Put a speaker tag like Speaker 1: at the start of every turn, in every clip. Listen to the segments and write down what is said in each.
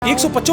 Speaker 1: 150।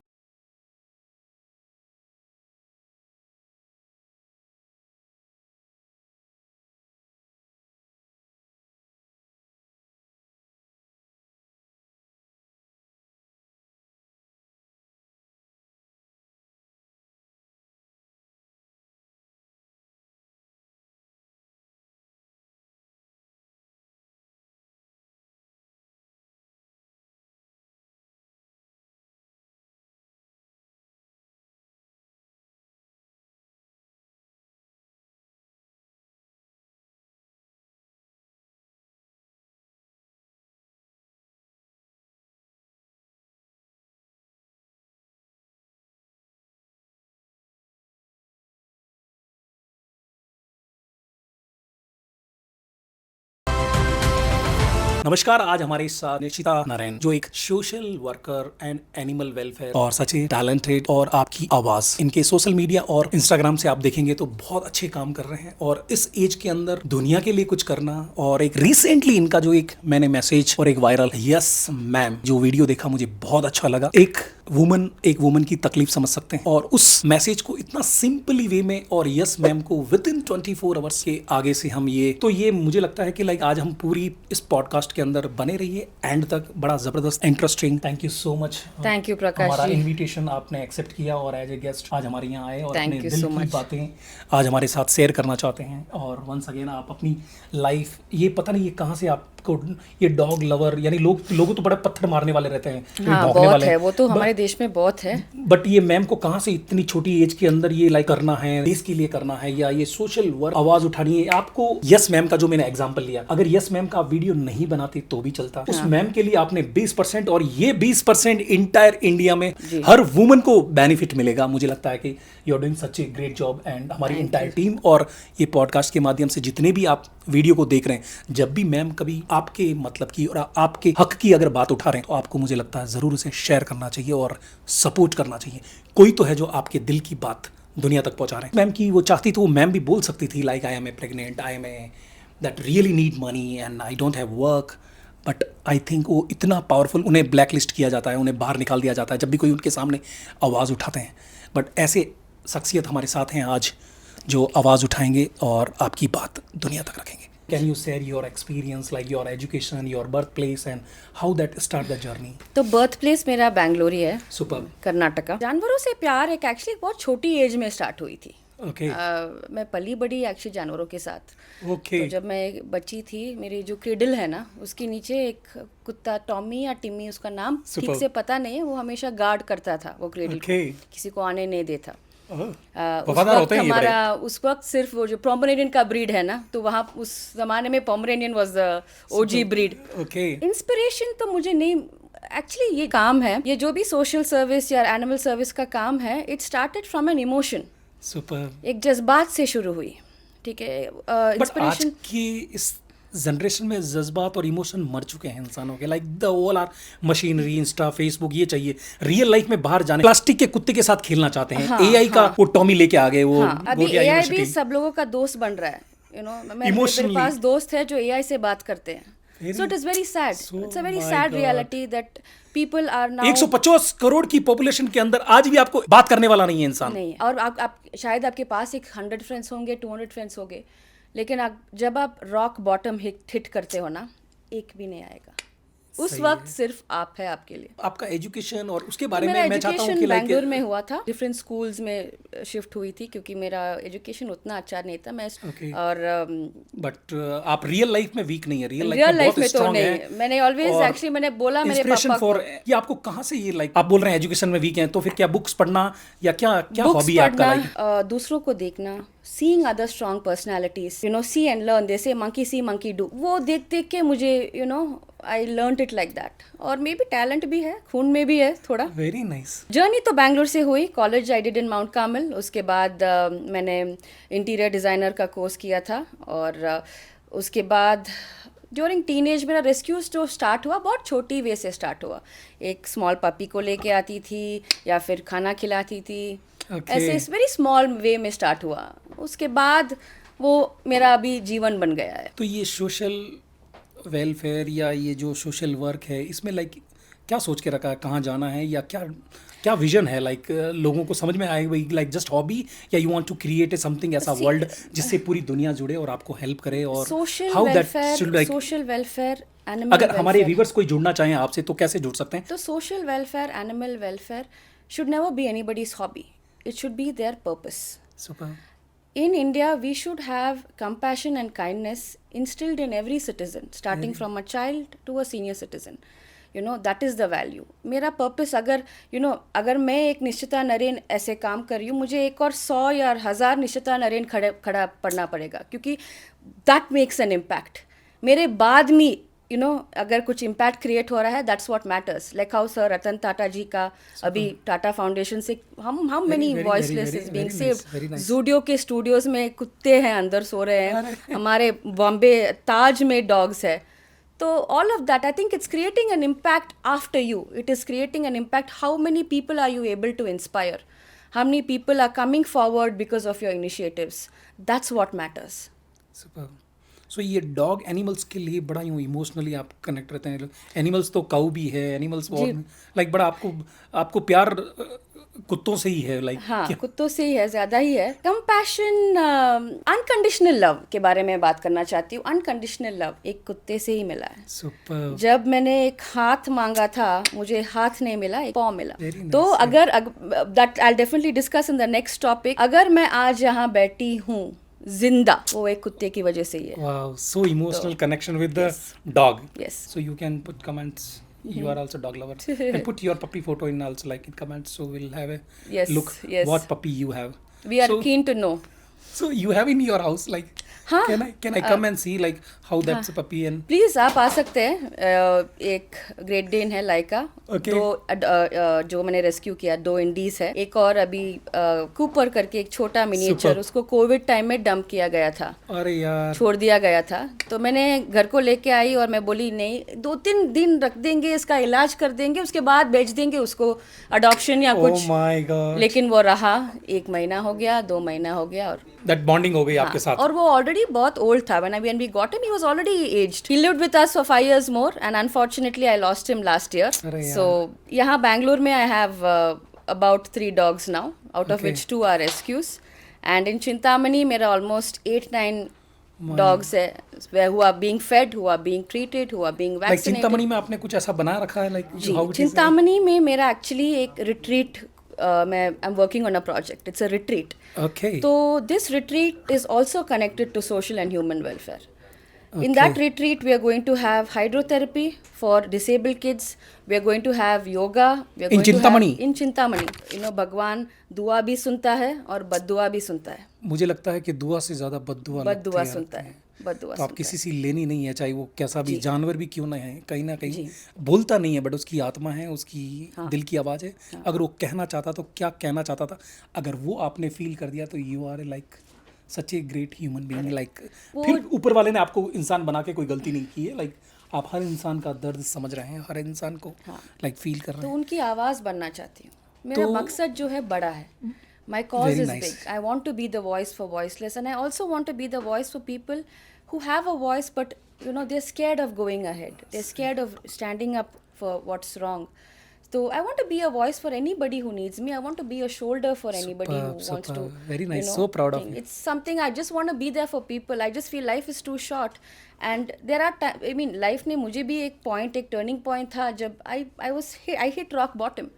Speaker 1: नमस्कार। आज हमारे साथ निशिता नारायण, जो एक social worker and animal welfare और सच टैलेंटेड और आपकी आवाज इनके सोशल मीडिया और इंस्टाग्राम से आप देखेंगे तो बहुत अच्छे काम कर रहे हैं। और इस एज के अंदर दुनिया के लिए कुछ करना, और एक रिसेंटली इनका जो एक मैंने मैसेज और एक वायरल यस मैम जो वीडियो देखा, मुझे बहुत अच्छा लगा। एक वुमन की तकलीफ समझ सकते हैं, और उस मैसेज को इतना सिंपली वे में, और यस मैम को विद इन 24 आवर्स के आगे से हम ये मुझे लगता है कि लाइक आज हम पूरी इस पॉडकास्ट के अंदर बने रहिए एंड तक। बड़ा जबरदस्त interesting. Thank you so much.
Speaker 2: Thank you Prakash
Speaker 1: हमारा
Speaker 2: जी।
Speaker 1: इनविटेशन आपने एक्सेप्ट किया और एज ए गेस्ट आज हमारे यहाँ आए और
Speaker 2: Thank
Speaker 1: अपने
Speaker 2: you
Speaker 1: दिल
Speaker 2: so
Speaker 1: की
Speaker 2: much.
Speaker 1: बातें आज हमारे साथ शेयर करना चाहते हैं। और वंस अगेन आप अपनी लाइफ, ये पता नहीं ये कहाँ से आपको ये डॉग लवर, यानी लोगों तो बड़े पत्थर मारने वाले रहते हैं,
Speaker 2: हाँ,
Speaker 1: भौंकने
Speaker 2: बहुत
Speaker 1: वाले
Speaker 2: है,
Speaker 1: हैं।
Speaker 2: वो तो हमारे देश में बहुत है।
Speaker 1: बट ये मैम को कहाँ से इतनी छोटी एज के अंदर ये लाइक करना है, देश के लिए करना है, या ये सोशल वर्क आवाज उठानी है आपको। यस मैम का जो मैंने एग्जांपल लिया, अगर यस मैम का वीडियो नहीं बनाते तो भी चलता। उस मैम के लिए आपने 20%, और ये 20% इंटायर इंडिया में हर वुमन को बेनिफिट मिलेगा। मुझे लगता है कि you are doing such a great job, and हमारी इंटायर टीम और ये पॉडकास्ट के माध्यम से जितने भी आप वीडियो को देख रहे हैं, जब भी मैम कभी आपके मतलब की और आपके हक की अगर बात उठा रहे हैं, तो आपको मुझे लगता है जरूर उसे शेयर करना चाहिए और सपोर्ट करना चाहिए। कोई तो है जो आपके दिल की बात दुनिया तक पहुंचा रहे हैं। मैम की वो चाहती तो वो मैम भी बोल सकती थी like I am a pregnant, I am a that really need money and I don't have work. But I think वो इतना पावरफुल, उन्हें ब्लैक लिस्ट किया जाता है, उन्हें बाहर निकाल दिया जाता है जब भी कोई उनके सामने आवाज़ उठाते हैं। बट ऐसे शख्सियत हमारे साथ हैं आज जो आवाज़ उठाएंगे और आपकी बात दुनिया तक रखेंगे। Can you share your experience, like your education, your birthplace, and how that start the journey?
Speaker 2: तो बर्थ प्लेस मेरा बैंगलोर ही है,
Speaker 1: Superb.
Speaker 2: कर्नाटका। जानवरों से प्यार एक एक्चुअली बहुत छोटी एज में स्टार्ट हुई थी।
Speaker 1: Okay.
Speaker 2: मैं पली बड़ी एक्चुअली जानवरों के साथ।
Speaker 1: Okay.
Speaker 2: तो जब मैं एक बच्ची थी, मेरी जो क्रेडल है ना, उसके नीचे एक कुत्ता, टॉमी या टिम्मी उसका नाम ठीक से पता नहीं है, वो हमेशा गार्ड करता था वो क्रेडल को, किसी को आने नहीं देता। उस वक्त हमारा उस वक्त सिर्फ वो जो पोमरेनियन का ब्रीड है ना, तो वहाँ उस जमाने में Pomeranian was the OG breed. Inspiration तो मुझे नहीं, एक्चुअली ये काम है, ये जो भी सोशल सर्विस या एनिमल सर्विस का काम है, it started from an emotion. एक जज्बात से शुरू हुई, ठीक है। इंस्पिरेशन
Speaker 1: की इस जनरेशन में जज्बात और इमोशन मर चुके हैं इंसानों के। Like the all are machinery, Insta, Facebook, ये चाहिए। रियल लाइफ में बाहर जाने, प्लास्टिक के कुत्ते के साथ खेलना चाहते हैं।
Speaker 2: हाँ,
Speaker 1: एआई का वो टॉमी लेके आ गए, वो
Speaker 2: अभी एआई भी सब लोगों का दोस्त बन रहा है, यू नो। मेरे पास दोस्त है जो एआई से बात करते हैं। So it is very sad. It's a very sad reality that people are now
Speaker 1: 150 crore की पॉपुलेशन के अंदर आज भी आपको बात करने वाला नहीं है इंसान।
Speaker 2: नहीं, और आप शायद आपके पास एक 100 फ्रेंड्स होंगे, 200 फ्रेंड्स होंगे, लेकिन जब आप रॉक बॉटम हिट करते हो ना, एक भी नहीं आएगा। उस वक्त सिर्फ आप है आपके लिए।
Speaker 1: आपका एजुकेशन और उसके बारे में मैं चाहता हूँ कि
Speaker 2: बैंगलोर में हुआ था, डिफरेंट स्कूल्स में शिफ्ट हुई थी, क्योंकि मेरा एजुकेशन उतना अच्छा नहीं था। मैं और
Speaker 1: बट आप रियल लाइफ में वीक नहीं है। रियल
Speaker 2: लाइफ में तो नहीं, मैंने ऑलवेज एक्चुअली मैंने बोला मेरे पापा को
Speaker 1: कि आपको कहाँ से ये लाइक, आप बोल रहे हैं एजुकेशन में वीक हैं, तो फिर क्या बुक्स पढ़ना या क्या हॉबी है आपका?
Speaker 2: दूसरों को देखना, seeing other strong personalities, you know, see and learn, they say monkey see monkey do, वो देख के मुझे, you know, I learned it like that। और मे बी टैलेंट भी है, खून में भी है थोड़ा।
Speaker 1: Very nice.
Speaker 2: जर्नी तो बैंगलोर से हुई। College I did in mount Carmel, उसके बाद मैंने इंटीरियर डिज़ाइनर का कोर्स किया था, और उसके बाद ड्यूरिंग टीनेज मेरा रेस्क्यू जो स्टार्ट हुआ, बहुत छोटी वे से स्टार्ट हुआ। एक स्मॉल पपी को लेके आती थी या फिर खाना खिलाती थी, ऐसे वेरी स्मॉल वे में स्टार्ट हुआ। उसके बाद वो मेरा अभी जीवन बन गया है।
Speaker 1: तो ये सोशल वेलफेयर या ये जो सोशल वर्क है, इसमें लाइक क्या सोच के रखा है, कहाँ जाना है, या क्या क्या विजन है, लाइक लोगों को समझ में आए भाई, लाइक जस्ट हॉबी, या you want to create a something ऐसा वर्ल्ड जिससे पूरी दुनिया जुड़े और आपको हेल्प करे, और
Speaker 2: social welfare, social welfare, animal
Speaker 1: अगर हमारे व्यूवर्स कोई जुड़ना चाहें आपसे तो कैसे जुड़ सकते हैं?
Speaker 2: तो social welfare, animal welfare should never be anybody's hobby. It should be their purpose.
Speaker 1: Super.
Speaker 2: In India, we should have compassion and kindness instilled in every citizen, starting from a child to a senior citizen. You know, that is the value. मेरा purpose अगर अगर मैं एक निश्चिता नरेन ऐसे काम कर रही हूँ, मुझे एक और 100 या 1000 निश्चिता नरेन खड़ा पड़ना पड़ेगा, क्योंकि that makes an impact. मेरे बाद में अगर कुछ इम्पैक्ट क्रिएट हो रहा है, that's what matters. Like how sir Ratan Tata ji का अभी टाटा फाउंडेशन से how many voiceless is being saved. Zudio के स्टूडियोज में कुत्ते हैं अंदर सो रहे हैं, हमारे बॉम्बे ताज में डॉग्स है. तो all of that, I think it's creating an impact after you. It is creating an impact. How many people are you able to inspire? How many people are coming forward because of your initiatives? That's what matters.
Speaker 1: Super. So ये dog animals के लिए बड़ा यूँ emotionally आप connect रहते हैं. Animals तो काऊ भी है, एनिमल्स लाइक बड़ा आपको प्यार कुत्तों से ही है, लाइक
Speaker 2: हाँ, कुत्तों से ही है, ज़्यादा ही है. कंपैशन, अनकंडीशनल लव के बारे में बात करना चाहती हूँ. अनकंडीशनल लव एक कुत्ते से ही मिला है.
Speaker 1: सुपर.
Speaker 2: जब मैंने एक हाथ मांगा था, मुझे हाथ नहीं मिला, एक पाँव मिला.
Speaker 1: nice.
Speaker 2: तो अगर that I definitely discuss in the next topic. अगर मैं आज यहाँ बैठी हूँ जिंदा, वो एक कुत्ते की वजह से ही है.
Speaker 1: Wow, so emotional connection with the dog.
Speaker 2: Yes.
Speaker 1: So you can put comments. You are also dog lover. And put your puppy photo in also, like in comments, so we'll have a look what puppy you have.
Speaker 2: We are keen to know.
Speaker 1: So you have in your house, like can I come and see like how that's a puppy? And
Speaker 2: please आप आ सकते हैं. एक great Dane है लाइका. दो जो मैंने rescue किया, 2 Indies है. एक और अभी कूपर करके एक छोटा मिनिएचर, उसको कोविड टाइम में डंप किया गया था.
Speaker 1: अरे यार,
Speaker 2: छोड़ दिया गया था. तो मैंने घर को लेके आई और मैं बोली नहीं, 2-3 दिन रख देंगे, इसका इलाज कर देंगे, उसके बाद बेच देंगे उसको अडॉप्शन या कुछ.
Speaker 1: My God.
Speaker 2: लेकिन वो रहा. 1 महीना हो गया, 2 महीना हो गया, और
Speaker 1: दैट बॉन्डिंग हो गई आपके साथ. और
Speaker 2: वो ऑलरेडी बहुत ओल्ड था. when we got him, he was already aged. He lived with us for 5 years more, and unfortunately I lost him last year. So यहाँ बैंगलोर में I have about 3 dogs now, out of which 2 are rescues. And in Chintamani मेरा almost 8-9 dogs है, who are being fed, who are being treated, who are being vaccinated.
Speaker 1: Like Chintamani में आपने कुछ ऐसा बना रखा है, like
Speaker 2: जी, चिंतामणि में मेरा एक्चुअली एक रिट्रीट, मैं I am working on a project. It's a retreat.
Speaker 1: Okay.
Speaker 2: So this retreat is also connected to social and human welfare. In that retreat, we are going to have hydrotherapy for disabled kids. We are going to have yoga. We are going to have in Chintamani. भगवान दुआ भी सुनता है और बद्दुआ भी सुनता है.
Speaker 1: मुझे लगता है कि दुआ से ज्यादा बद्दुआ
Speaker 2: सुनता है.
Speaker 1: तो आप किसी से लेनी नहीं है, चाहे वो कैसा भी जानवर भी क्यों ना है, कहीं ना कहीं बोलता नहीं है, बट उसकी आत्मा है, उसकी दिल की आवाज़ है. अगर वो कहना चाहता तो क्या कहना चाहता था, अगर वो आपने फील कर दिया तो you are like such a great human being. Like फिर ऊपर वाले ने आपको इंसान बना के कोई गलती नहीं की है. लाइक आप हर इंसान का दर्द समझ रहे हैं, हर इंसान को लाइक फील कर रहे हैं.
Speaker 2: तो उनकी आवाज़ बनना चाहती हूँ. मेरा मकसद जो है बड़ा है. My cause is big. I want to be the voice for voiceless, and I also want to be the voice for people who have a voice, but they're scared of going ahead. They're scared of standing up for what's wrong. So I want to be a voice for anybody who needs me. I want to be a shoulder for anybody who wants to.
Speaker 1: Very nice. So proud of you.
Speaker 2: It's something I just want to be there for people. I just feel life is too short, and there are life ने मुझे भी एक point, एक turning point था जब I hit rock bottom.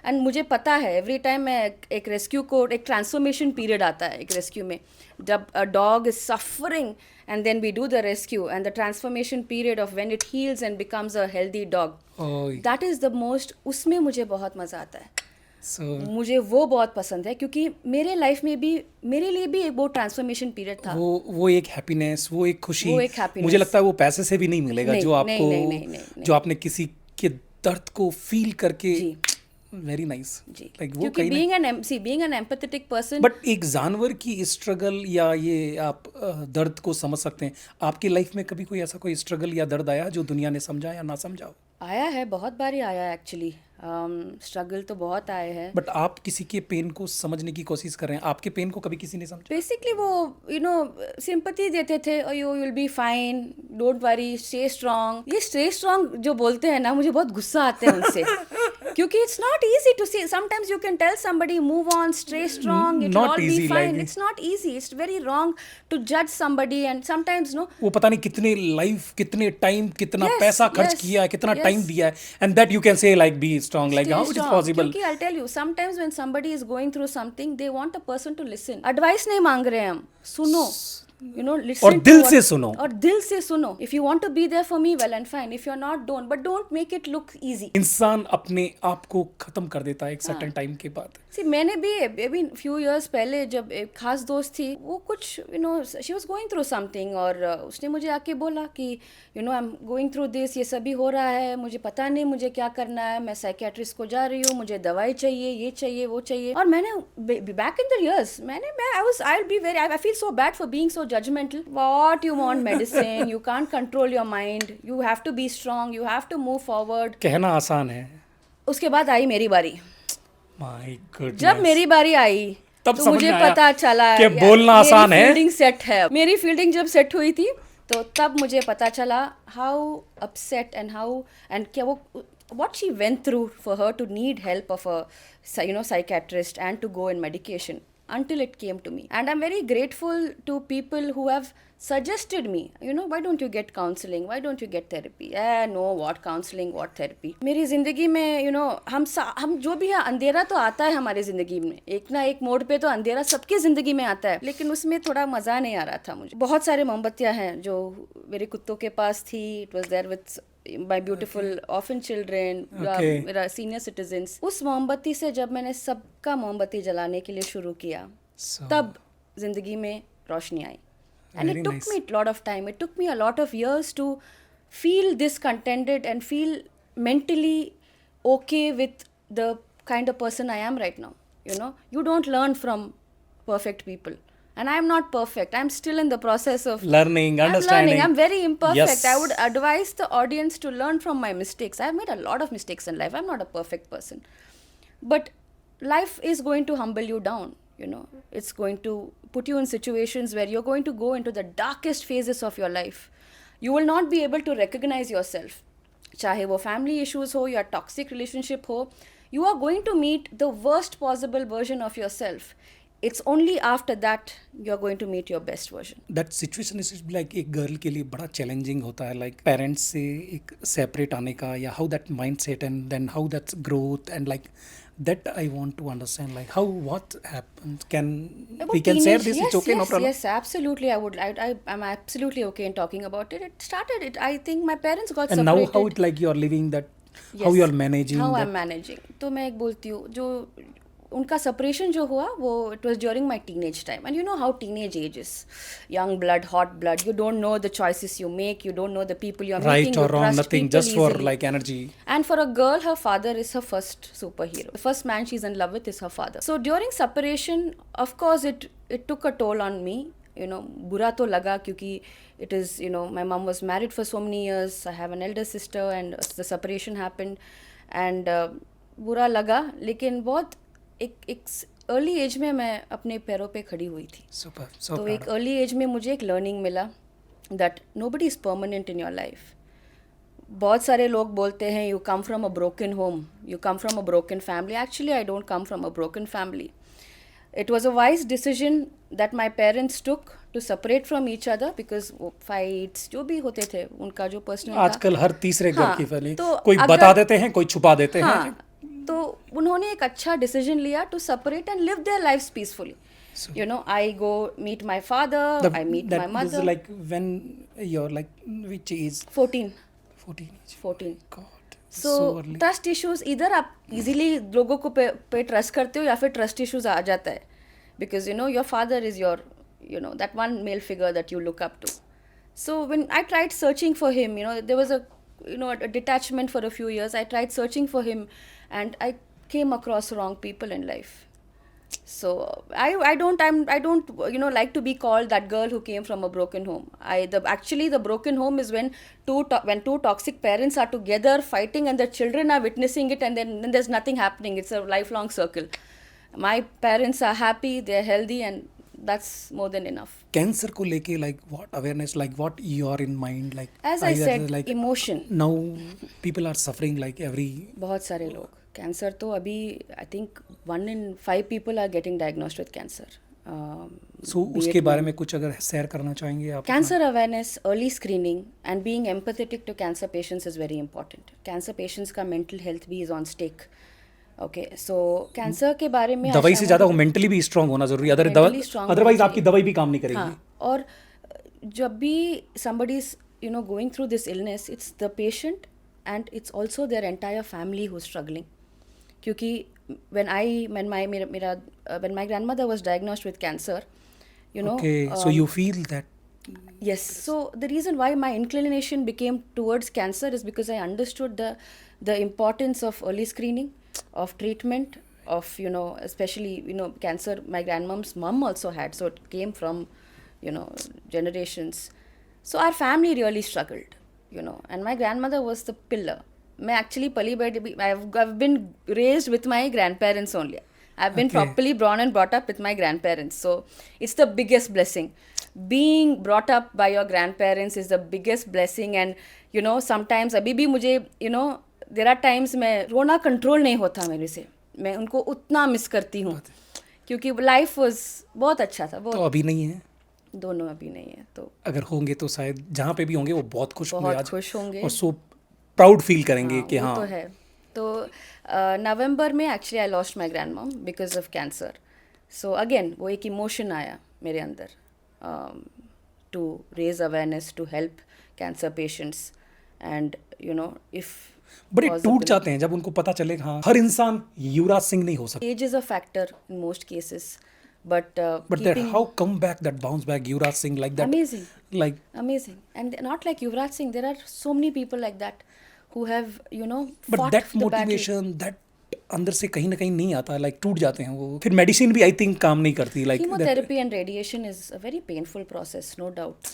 Speaker 2: And मुझे पता है एवरी टाइम मैं एक रेस्क्यू को, एक ट्रांसफॉर्मेशन पीरियड आता है एक रेस्क्यू में, जब a dog is suffering and then we do the rescue and the transformation period of when it heals and becomes a healthy dog. That is the most, उसमें मुझे बहुत मज़ा आता है. मुझे वो बहुत पसंद है, क्योंकि मेरे लाइफ में भी, मेरे लिए भी एक वो ट्रांसफॉर्मेशन पीरियड था.
Speaker 1: वो एक हैप्पीनेस, वो एक खुशी, मुझे लगता है वो पैसे से भी नहीं मिलेगा. जो आपको, जो आपने किसी के दर्द को फील करके. Very nice.
Speaker 2: लाइक वो कहीं being an empathetic person.
Speaker 1: But एक जानवर की स्ट्रगल या ये आप दर्द को समझ सकते हैं. आपकी लाइफ में कभी कोई ऐसा कोई स्ट्रगल या दर्द आया जो दुनिया ने समझा या ना समझा हो?
Speaker 2: आया है, बहुत बारी आया है एक्चुअली. स्ट्रगल तो बहुत आए हैं.
Speaker 1: बट आप किसी के पेन को समझने की कोशिश कर रहे हैं, आपके पेन को कभी किसी ने समझा?
Speaker 2: बेसिकली वो सिंपैथी देते थे, you will be fine, don't worry, stay strong. ये स्टे स्ट्रांग जो बोलते हैं ना, मुझे बहुत गुस्सा आते हैं उनसे. क्योंकि it's not easy to say. Sometimes you can tell somebody move on, stay strong, it will all be fine. It's not easy. It's very wrong to जज समबडी. एंड समटाइम्स
Speaker 1: वो पता नहीं कितने लाइफ, कितने टाइम, कितना पैसा खर्च किया, कितना टाइम दिया है, and that you can say like B strong, like how it is possible?
Speaker 2: क्योंकि I'll tell you, sometimes when somebody is going through something, they want a person to listen. Advice नहीं मांग रहे हैं हम, सुनो. Listen
Speaker 1: और दिल से सुनो.
Speaker 2: और दिल से सुनो. If you want to be there for me, well and fine. If you're not, don't. But don't make it look easy.
Speaker 1: इंसान अपने आप को खत्म कर देता है एक सर्टेन टाइम के बाद.
Speaker 2: See, मैंने भी अभी few years पहले जब एक खास दोस्त थी, वो कुछ she was going through something, और उसने मुझे आके बोला कि I'm going through this, ये सभी हो रहा है, मुझे पता नहीं मुझे क्या करना है, मैं साइकेट्रिस्ट को जा रही हूँ, मुझे दवाई चाहिए, ये चाहिए, वो चाहिए. और मैंने back in the years, I feel so bad for being so judgmental. What you want medicine? You can't control your mind. You have to be strong. You have to move forward.
Speaker 1: कहना आसान है.
Speaker 2: उसके बाद आई मेरी बारी.
Speaker 1: My goodness.
Speaker 2: जब मेरी बारी आई
Speaker 1: तब
Speaker 2: तो मुझे पता चला
Speaker 1: कि बोलना आसान है.
Speaker 2: मेरी फील्डिंग सेट है. मेरी फील्डिंग जब सेट हुई थी तो तब मुझे पता चला हाउ अपसेट एंड क्या वो what she went through for her to need help of a psychiatrist and to go in medication until it came to me. And I'm very grateful to people who have suggested me, why don't you get counseling, why don't you get therapy? No, what counseling, what therapy? मेरी ज़िंदगी में हम जो भी है, अंधेरा तो आता है हमारी ज़िंदगी में, एक ना एक मोड़ पे तो अंधेरा सबकी ज़िंदगी में आता है, लेकिन उसमें थोड़ा मज़ा नहीं आ रहा था मुझे. बहुत सारे मोमबत्तियाँ हैं जो मेरे कुत्तों के पास थी. It was there with my beautiful orphan children, मेरा senior citizens. उस मोमबत्ती से जब मैंने सबका मोमबत्ती जलाने के लिए शुरू किया, तब जिंदगी में रोशनी आई. And it took me a lot of time. It took me a lot of years to feel discontented and feel mentally okay with the kind of person I am right now. You don't learn from perfect people. And I'm not perfect. I'm still in the process of
Speaker 1: learning, understanding.
Speaker 2: I'm very imperfect.
Speaker 1: Yes.
Speaker 2: I would advise the audience to learn from my mistakes. I've made a lot of mistakes in life. I'm not a perfect person. But life is going to humble you down. It's going to put you in situations where you're going to go into the darkest phases of your life. You will not be able to recognize yourself. चाहे वो family issues हो या toxic relationship हो, you are going to meet the worst possible version of yourself. It's only after that you're going to meet your best version.
Speaker 1: That situation is like एक girl के लिए बड़ा challenging होता है, like parents से एक separate आने का, या how that mindset and then how that's growth, and like that I want to understand, like what happens. We can share this?
Speaker 2: Yes,
Speaker 1: it's okay, no problem.
Speaker 2: Yes, absolutely. I'm absolutely okay in talking about it. I think my parents got
Speaker 1: and
Speaker 2: separated.
Speaker 1: now how it like you're living that,
Speaker 2: yes,
Speaker 1: how you're managing
Speaker 2: how
Speaker 1: that?
Speaker 2: I'm managing. तो मैं एक बोलती हूँ, जो उनका separation जो हुआ वो it was during my teenage time, and you know how teenage age is, young blood, hot blood, you don't know the choices you make, you don't know the people you're
Speaker 1: right
Speaker 2: meeting,
Speaker 1: or wrong, nothing, just
Speaker 2: easily.
Speaker 1: for like energy.
Speaker 2: And for a girl, her father is her first superhero. The first man she's in love with is her father. So during separation, of course it took a toll on me. बुरा तो लगा क्योंकि it is, my mom was married for so many years, I have an elder sister, and the separation happened, and बुरा लगा, लेकिन बहुत एक early as में मैं अपने पैरों पे खड़ी हुई थी. तो एक अर्ली एज में मुझे एक लर्निंग मिला that nobody is permanent in your life. बहुत सारे लोग बोलते हैं you come from a broken home, you come from a broken family. Actually I don't come from a broken family. It was a wise decision that my parents took to separate from each other because fights जो भी होते थे उनका जो personal था.
Speaker 1: आजकल हर तीसरे घर की फैमिली
Speaker 2: तो
Speaker 1: कोई बता देते हैं, कोई छुपा देते हैं.
Speaker 2: तो उन्होंने एक अच्छा डिसीजन लिया to separate and live their lives peacefully. I go meet my father, I meet my mother.
Speaker 1: This is like when you're like which age?
Speaker 2: 14.
Speaker 1: God.
Speaker 2: So trust issues, either आप easily लोगों को पे trust करते हो या फिर trust issues आ जाता है, because your father is your that one male figure that you look up to. So when I tried searching for him, there was a detachment for a few years. I tried searching for him and I came across wrong people in life. So I don't like to be called that girl who came from a broken home. Actually the broken home is when two toxic parents are together fighting and the children are witnessing it, and then there's nothing happening. It's a lifelong circle. My parents are happy, they're healthy, and that's more than enough.
Speaker 1: Cancer को लेके like what awareness, like what you are in mind, like
Speaker 2: As I said,
Speaker 1: like
Speaker 2: emotion.
Speaker 1: now people are suffering like every
Speaker 2: बहुत सारे लोग cancer तो अभी I think 1 in 5 people are getting diagnosed with cancer.
Speaker 1: so उसके बारे में कुछ अगर शेयर करना चाहेंगे आप?
Speaker 2: Cancer awareness, early screening, and being empathetic to cancer patients is very important. Cancer patients का mental health भी is on stake. Okay, so cancer के बारे में
Speaker 1: दवाई से ज़्यादा वो मेंटली भी स्ट्रांग होना जरूरी है, अदरवाइज आपकी दवाई भी काम नहीं करेगी.
Speaker 2: हाँ, और जब भी somebody is going through this illness, it's the patient and it's also their entire family who's struggling. क्योंकि when my grandmother was diagnosed with cancer,
Speaker 1: okay, so you feel that.
Speaker 2: Yes. So the reason why my inclination became towards cancer is because I understood the importance of early screening, of treatment, of especially cancer. My grandmom's mom also had, so it came from generations. So our family really struggled, and my grandmother was the pillar. मैं actually पली बड़ी I've been raised with my grandparents only. I've been properly born and brought up with my grandparents. So it's the biggest blessing. Being brought up by your grandparents is the biggest blessing. And sometimes अभी भी मुझे there are times मैं रोना control नहीं होता मेरे से. मैं उनको उतना मिस करती हूँ क्योंकि लाइफ वाज बहुत अच्छा था.
Speaker 1: तो अभी नहीं है,
Speaker 2: दोनों अभी नहीं है. तो
Speaker 1: अगर होंगे तो शायद जहाँ पे भी होंगे वो बहुत खुश होंगे, आज
Speaker 2: खुश होंगे
Speaker 1: और सो प्राउड फील करेंगे कि हाँ.
Speaker 2: तो है. तो नवंबर में actually I lost my grand mom because of cancer. So again वो एक इमोशन आया मेरे अंदर to raise awareness, to help cancer patients. And if
Speaker 1: बड़े टूट जाते हैं जब उनको पता चले हाँ हर इंसान युवराज सिंह नहीं हो सकता.
Speaker 2: Age is a factor in most cases. But
Speaker 1: that how come back, that bounce back Yuvraj Singh like that,
Speaker 2: amazing, and not like Yuvraj Singh, there are so many people like that who have
Speaker 1: but
Speaker 2: fought
Speaker 1: that
Speaker 2: the
Speaker 1: motivation battle. that अंदर से कहीं ना कहीं नहीं आता, like टूट जाते हैं वो. फिर मेडिसिन भी आई थिंक काम नहीं करती, like
Speaker 2: chemotherapy and radiation is a very painful process, no doubt.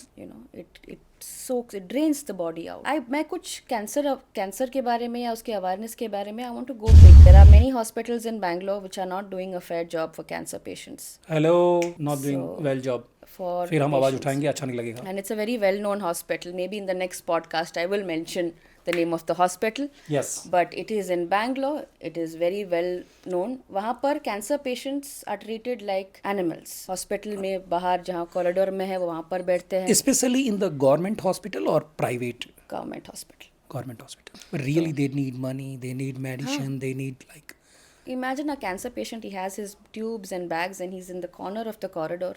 Speaker 2: It soaks, it drains the body out. मैं कुछ कैंसर के बारे में या उसके अवेयरनेस के बारे में I want to go big. There are many hospitals in Bangalore which are not doing a fair job for cancer patients.
Speaker 1: Hello, not doing well job. फिर हम आवाज उठाएंगे, अच्छा नहीं लगेगा.
Speaker 2: And it's a very well known hospital. Maybe in the next podcast I will mention the name of the hospital.
Speaker 1: Yes.
Speaker 2: But it is in Bangalore. It is very well known. वहाँ पर cancer patients are treated like animals. Hospital में बाहर जहाँ corridor में है वहाँ पर बैठते हैं.
Speaker 1: Especially in the government hospital or private?
Speaker 2: Government hospital.
Speaker 1: Government hospital. But really they need money, they need medicine, they need like.
Speaker 2: Imagine a cancer patient, he has his tubes and bags and he's in the corner of the corridor.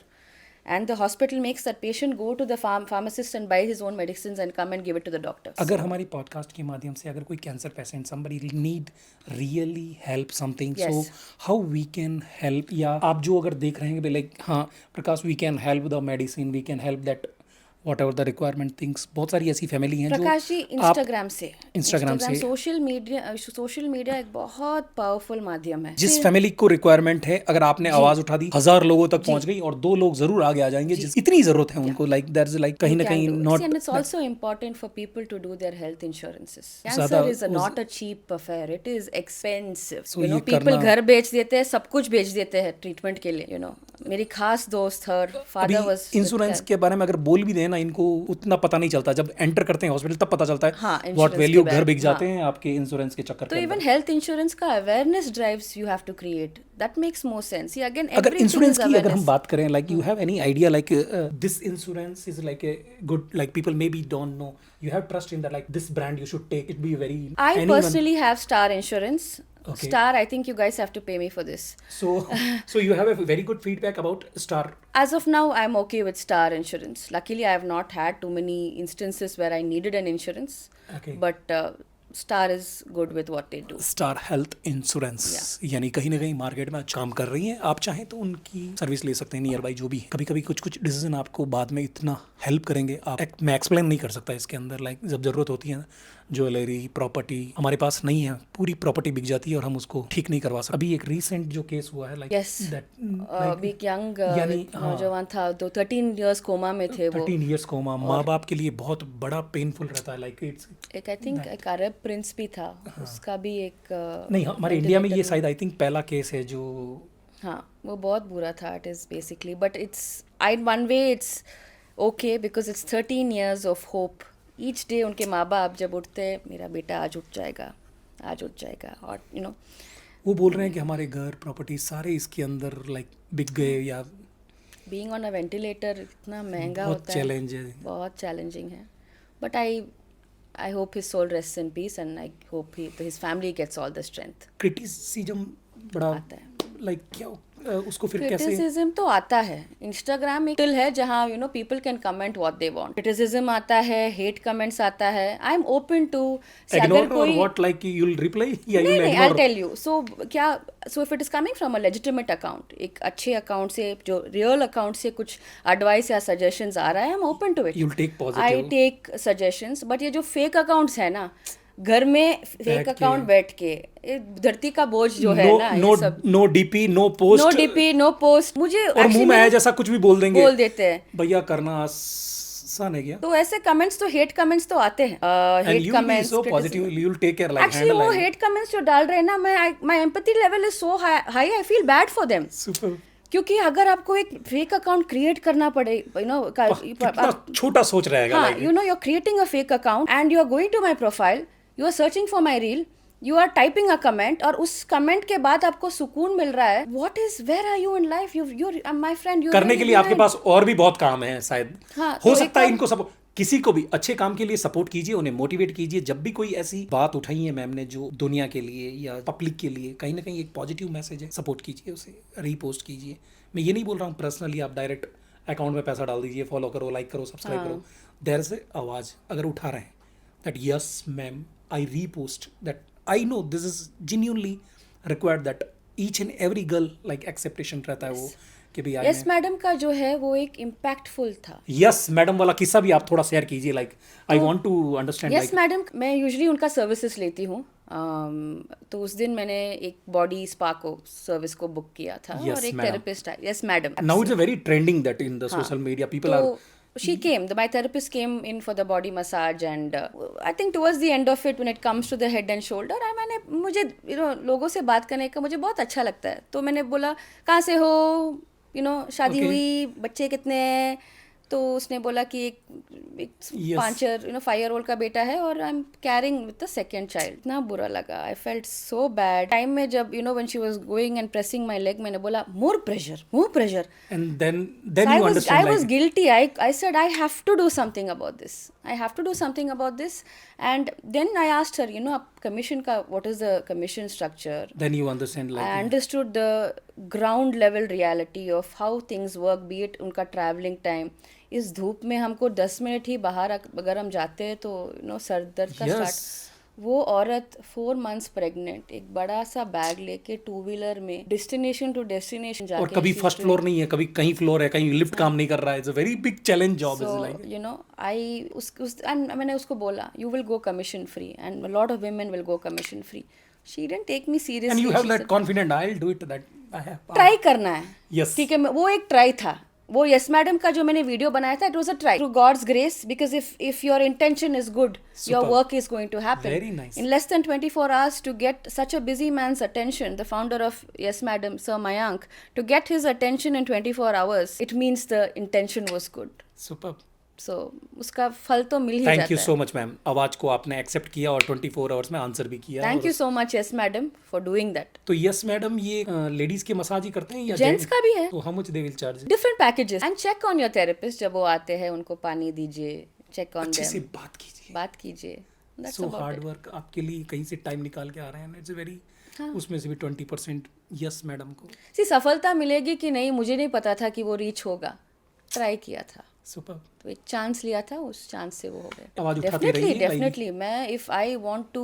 Speaker 2: And the hospital makes that patient go to the pharmacist and buy his own medicines and come and give it to the doctor.
Speaker 1: अगर हमारी podcast के माध्यम से अगर कोई cancer patient somebody need really help something,
Speaker 2: yes.
Speaker 1: So how we can help, या आप जो अगर देख रहे हैं like हाँ प्रकाश we can help the medicine, we can help that whatever the requirement things. बहुत सारी ऐसी फैमिली हैं
Speaker 2: प्रकाश जी इंस्टाग्राम से सोशल मीडिया एक बहुत पावरफुल माध्यम है.
Speaker 1: जिस फैमिली को रिक्वायरमेंट है, अगर आपने आवाज उठा दी 1000 लोगों तक पहुंच गई और 2 लोग जरूर आगे आ जाएंगे जिस इतनी जरूरत है उनको, like there's like कहीं ना कहीं not.
Speaker 2: And it's also important for people to do their health insurances. Cancer is not a cheap affair. It is expensive.
Speaker 1: So
Speaker 2: people घर बेच देते हैं, सब कुछ बेच देते हैं ट्रीटमेंट के लिए. मेरी खास दोस्त, her father was.
Speaker 1: इंश्योरेंस के बारे में अगर बोल भी दें ना, इनको उतना पता नहीं चलता. जब एंटर करते हैं हॉस्पिटल तब पता चलता है व्हाट वैल्यू. घर बिक जाते हैं आपके इंश्योरेंस के चक्कर.
Speaker 2: तो इवन हेल्थ इंश्योरेंस का awareness drives you have to create. That makes more sense. Again
Speaker 1: अगर इंश्योरेंस की अगर हम बात करें, like you have any idea like this insurance is like a good, like people maybe don't know, you have trust in that, like this brand you should take, it be very.
Speaker 2: I personally have Star Insurance. Okay. Star, I think you guys have to pay me for this.
Speaker 1: So you have a very good feedback about Star.
Speaker 2: As of now, I'm okay with Star Insurance. Luckily, I have not had too many instances where I needed an insurance.
Speaker 1: Okay.
Speaker 2: But Star is good with what they do.
Speaker 1: Star Health Insurance. यानी कहीं ना कहीं market में काम कर रही हैं. आप चाहें तो उनकी सर्विस ले सकते हैं नियर बाई जो भी. कभी कभी कुछ डिसीजन आपको बाद में इतना हेल्प करेंगे. आप मैं एक्सप्लेन नहीं कर सकता इसके अंदर, लाइक जब ज़रूरत होती है ज्वेलरी प्रॉपर्टी हमारे पास नहीं है, पूरी प्रॉपर्टी बिक जाती है और हम उसको ठीक नहीं करवा सकते। अभी एक रिसेंट जो केस हुआ है लाइक
Speaker 2: यस, अभी एक यंग नौजवान था, तो 13 इयर्स कोमा में थे वो।
Speaker 1: 13 इयर्स कोमा माँ बाप के लिए बहुत बड़ा पेनफुल रहता है लाइक इट्स
Speaker 2: एक आई थिंक एक अरब प्रिंस भी था, उसका भी एक
Speaker 1: नहीं हमारे इंडिया में ये शायद आई थिंक पहला केस है जो
Speaker 2: हाँ, वो बहुत बुरा था। It is basically, but it's I one way it's okay because it's 13 years of hope. Each day उनके माँ बाप जब उठते, मेरा बेटा आज उठ जाएगा, आज उठ जाएगा, और
Speaker 1: वो बोल रहे हैं कि हमारे घर प्रॉपर्टी सारे इसके अंदर लाइक बिक गए या
Speaker 2: बीइंग ऑन अ वेंटिलेटर इतना महंगा
Speaker 1: बहुत
Speaker 2: होता है,
Speaker 1: चैलेंज है।
Speaker 2: बहुत चैलेंजिंग है। But I hope his soul rest in peace and I hope his family gets all the strength.
Speaker 1: Criticism बड़ा
Speaker 2: आता है,
Speaker 1: लाइक क्या उसको फिर कैसे
Speaker 2: क्रिटिसिज्म तो आता है। इंस्टाग्राम एक टूल है जहाँ people can comment what they want. Criticism आता है, हेट कमेंट्स आता है। I am open to
Speaker 1: ignore और what like you will reply या यू
Speaker 2: नहीं
Speaker 1: विल
Speaker 2: नहीं, I
Speaker 1: ignore
Speaker 2: tell you. So if it is coming from a legitimate account, एक अच्छे अकाउंट से, जो रियल अकाउंट से कुछ एडवाइस या सजेशंस आ रहा है, I am open to it.
Speaker 1: You will take
Speaker 2: I
Speaker 1: positive
Speaker 2: take suggestions. But ये जो फेक अकाउंट्स है ना, घर में फेक अकाउंट बैठ के, ये धरती का बोझ जो है ना, ये सब
Speaker 1: no DP no post
Speaker 2: no DP no post, मुझे
Speaker 1: और मुंह में आया जैसा कुछ भी बोल देंगे,
Speaker 2: बोल देते हैं।
Speaker 1: भैया करना आसान है क्या?
Speaker 2: तो ऐसे कमेंट्स तो हेट कमेंट्स तो आते हैं। Hate comments
Speaker 1: so positive you will take care like
Speaker 2: actually वो हेट कमेंट्स जो डाल रहे हैं ना, my empathy level is so high, I feel bad for them.
Speaker 1: Super.
Speaker 2: क्योंकि अगर आपको एक फेक अकाउंट क्रिएट करना पड़े,
Speaker 1: कितना छोटा सोच रहेगा
Speaker 2: हाँ,
Speaker 1: like
Speaker 2: you are creating a fake account and you are going to my profile, you are searching for my reel, you are typing a comment, और उस कमेंट के बाद आपको सुकून मिल रहा है। What is, where are you in life? You my friend, you
Speaker 1: करने के लिए आपके पास और भी बहुत काम है शायद।
Speaker 2: हाँ,
Speaker 1: हो
Speaker 2: तो
Speaker 1: सकता है
Speaker 2: एक
Speaker 1: इनको सपोर्ट, किसी को भी अच्छे काम के लिए सपोर्ट कीजिए, उन्हें मोटिवेट कीजिए। जब भी कोई ऐसी बात उठाई है मैम ने जो दुनिया के लिए या पब्लिक के लिए कहीं ना कहीं एक पॉजिटिव मैसेज है, सपोर्ट कीजिए, उसे रीपोस्ट कीजिए। मैं ये नहीं बोल रहा हूँ पर्सनली आप डायरेक्ट अकाउंट में पैसा डाल दीजिए, फॉलो करो, लाइक करो, सब्सक्राइब करो। देयर से आवाज़ अगर उठा रहे हैं that yes ma'am I repost that, I know this is genuinely required, that each and every girl like acceptation रहता है वो कि भी
Speaker 2: यस मैडम का जो है वो एक इम्पैक्टफुल था।
Speaker 1: यस मैडम वाला किस्सा भी आप थोड़ा शेयर कीजिए, like I want to understand.
Speaker 2: Yes madam, मैं यूजुअली उनका सर्विसेज लेती हूँ। तो उस दिन मैंने एक बॉडी स्पा को सर्विस को बुक किया था,
Speaker 1: Yes,
Speaker 2: और एक
Speaker 1: madam.
Speaker 2: थेरेपिस्ट आई। Yes madam,
Speaker 1: now it's a very trending that in the social media people are
Speaker 2: she came, my therapist came in for the body massage, and I think towards the end of it, when it comes to the head and shoulder, मुझे लोगों से बात करने का मुझे बहुत अच्छा लगता है। तो मैंने बोला कहाँ से हो, शादी
Speaker 1: Okay.
Speaker 2: हुई, बच्चे कितने हैं? तो उसने बोला कि एक
Speaker 1: Yes.
Speaker 2: 5 year old का बेटा है, और I am carrying with the second child. इतना बुरा लगा, I felt so bad. Time में जब when she was going and pressing my leg, मैंने बोला more pressure.
Speaker 1: And then you
Speaker 2: I
Speaker 1: understand
Speaker 2: was
Speaker 1: like
Speaker 2: guilty. I said I have to do something about this. I have to do something about this. And then I asked her, commission ka, what is the commission structure?
Speaker 1: Then you understand
Speaker 2: I
Speaker 1: like
Speaker 2: understood the ground level reality of how things work, be it उनका traveling time. इस धूप में हमको 10 minute ही बाहर अगर हम जाते हैं तो सर दर्द का
Speaker 1: Yes.
Speaker 2: स्टार्ट। वो औरत 4 months प्रेग्नेंट, एक बड़ा सा बैग लेके 2 व्हीलर में डेस्टिनेशन टू डेस्टिनेशन जाके,
Speaker 1: और कभी फर्स्ट फ्लोर नहीं है, कभी कहीं फ्लोर है, कहीं लिफ्ट काम नहीं कर रहा है। It's a very big challenge job is like
Speaker 2: मैंने उसको बोला you will go commission free, and lot of women will go commission free. She didn't take me
Speaker 1: and you
Speaker 2: seriously.
Speaker 1: Have that confident I will do it, that I have
Speaker 2: try करना है,
Speaker 1: Yes.
Speaker 2: ठीक है। वो एक try था। वो yes madam का जो मैंने वीडियो बनाया था, it was a try through God's grace, because if your intention is good, your
Speaker 1: Superb.
Speaker 2: Work is going to happen.
Speaker 1: Very nice.
Speaker 2: In less than 24 hours, to get such a busy man's attention, the founder of Yes Madam, Sir Mayank, to get his attention in 24 hours, it means the intention was good.
Speaker 1: Superb.
Speaker 2: So उसका फल तो मिल ही
Speaker 1: thank
Speaker 2: जाता
Speaker 1: you
Speaker 2: है।
Speaker 1: So much ma'am, आवाज को आपने accept किया और 24 आवर्स में आंसर भी किया।
Speaker 2: थैंक
Speaker 1: और
Speaker 2: you so much yes madam for doing that.
Speaker 1: तो यस मैडम ये लेडीज के मसाज ही करते हैं या
Speaker 2: जेंट्स का भी है,
Speaker 1: तो how much they will charge?
Speaker 2: Different packages. And check on your therapist, जब वो आते हैं उनको पानी दीजिए, चेक ऑन
Speaker 1: अच्छे से
Speaker 2: देम,
Speaker 1: बात कीजिए।
Speaker 2: बात कीजिए। That's
Speaker 1: so
Speaker 2: about
Speaker 1: hard
Speaker 2: it.
Speaker 1: Work आपके लिए कहीं से टाइम निकाल के आ रहे हैं, इट्स वेरी उसमें से भी 20% यस मैडम को
Speaker 2: सी सफलता मिलेगी कि नहीं मुझे नहीं पता था कि वो रीच होगा, ट्राई किया था,
Speaker 1: सुपर।
Speaker 2: तो एक चांस लिया था, उस चांस से वो हो
Speaker 1: आवाज
Speaker 2: गया।
Speaker 1: उठाते रहिए,
Speaker 2: डेफिनेटली मैं if I want to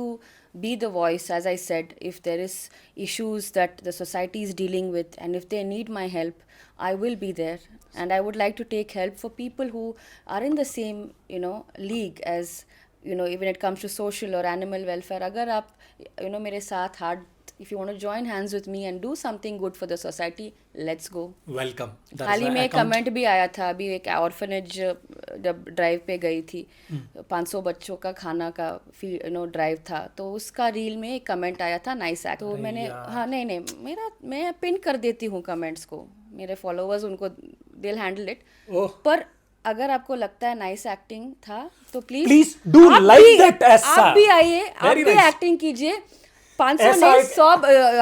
Speaker 2: be the voice, as I said, if there is issues that the society is dealing with, and if they need my help, I will be there, and I would like to take help for people who are in the same league as even it comes to social or animal welfare, अगर आप मेरे साथ hard, if you want to join hands with me and do something good for the society, let's go.
Speaker 1: Welcome.
Speaker 2: हाल ही में comment भी आया था, अभी एक ऑर्फनेज जब ड्राइव पे गई थी, 500 बच्चों का खाना का ड्राइव था, तो उसका रील में एक कमेंट आया था नाइस एक्ट, तो मैंने हाँ नहीं मैं पिन कर देती हूँ कमेंट्स को, मेरे फॉलोअर्स उनको दिल हैंडल इट, पर अगर आपको लगता है नाइस एक्टिंग था तो प्लीज
Speaker 1: डू लाइक दैट ऐसा,
Speaker 2: आप भी आइए, आप भी एक्टिंग कीजिए, 500 नहीं 100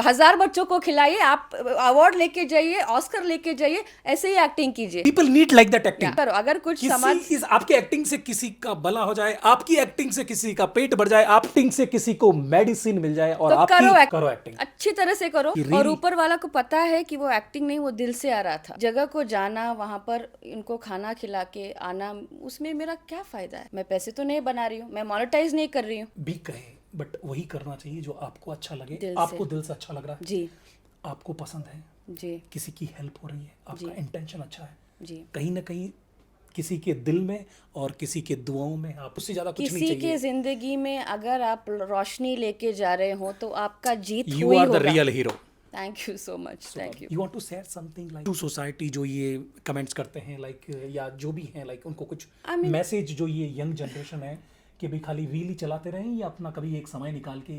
Speaker 2: 1000 बच्चों को खिलाइए, आप अवार्ड लेके जाइए, ऑस्कर लेके जाइए, ऐसे ही एक्टिंग कीजिए।
Speaker 1: People need like that acting.
Speaker 2: पर अगर कुछ समाज
Speaker 1: आपके एक्टिंग से किसी का भला हो जाए, आपकी एक्टिंग से किसी का पेट भर जाए, आप एक्टिंग से किसी को मेडिसिन मिल जाए, और
Speaker 2: तो
Speaker 1: आपकी करो एक्टिंग
Speaker 2: अच्छी तरह से करो, और ऊपर वाला को पता है कि वो एक्टिंग नहीं, वो दिल से आ रहा था। जगह को जाना, वहां पर इनको खाना खिला के आना, उसमें मेरा क्या फायदा है? मैं पैसे तो नहीं बना रही हूँ, मैं मोनेटाइज नहीं कर रही हूँ।
Speaker 1: भी कहे, बट वही करना चाहिए जो आपको अच्छा लगे, आपको दिल से अच्छा लग रहा है
Speaker 2: जी,
Speaker 1: आपको पसंद है
Speaker 2: जी,
Speaker 1: किसी की हेल्प हो रही है, आपका इंटेंशन अच्छा है
Speaker 2: जी,
Speaker 1: कहीं ना कहीं किसी के दिल में और किसी के दुआओं में, आप उससे ज्यादा कुछ नहीं चाहिए।
Speaker 2: किसी के जिंदगी में अगर आप रोशनी लेके जा रहे हो तो आपका जीत
Speaker 1: you are the real hero.
Speaker 2: Thank you so much, thank you.
Speaker 1: You want to share something like to society, जो ये कमेंट्स करते हैं लाइक, या जो भी हैं लाइक, उनको कुछ मैसेज, जो ये यंग जनरेशन है कि भी खाली रील ही चलाते रहें, या अपना कभी एक समय निकाल के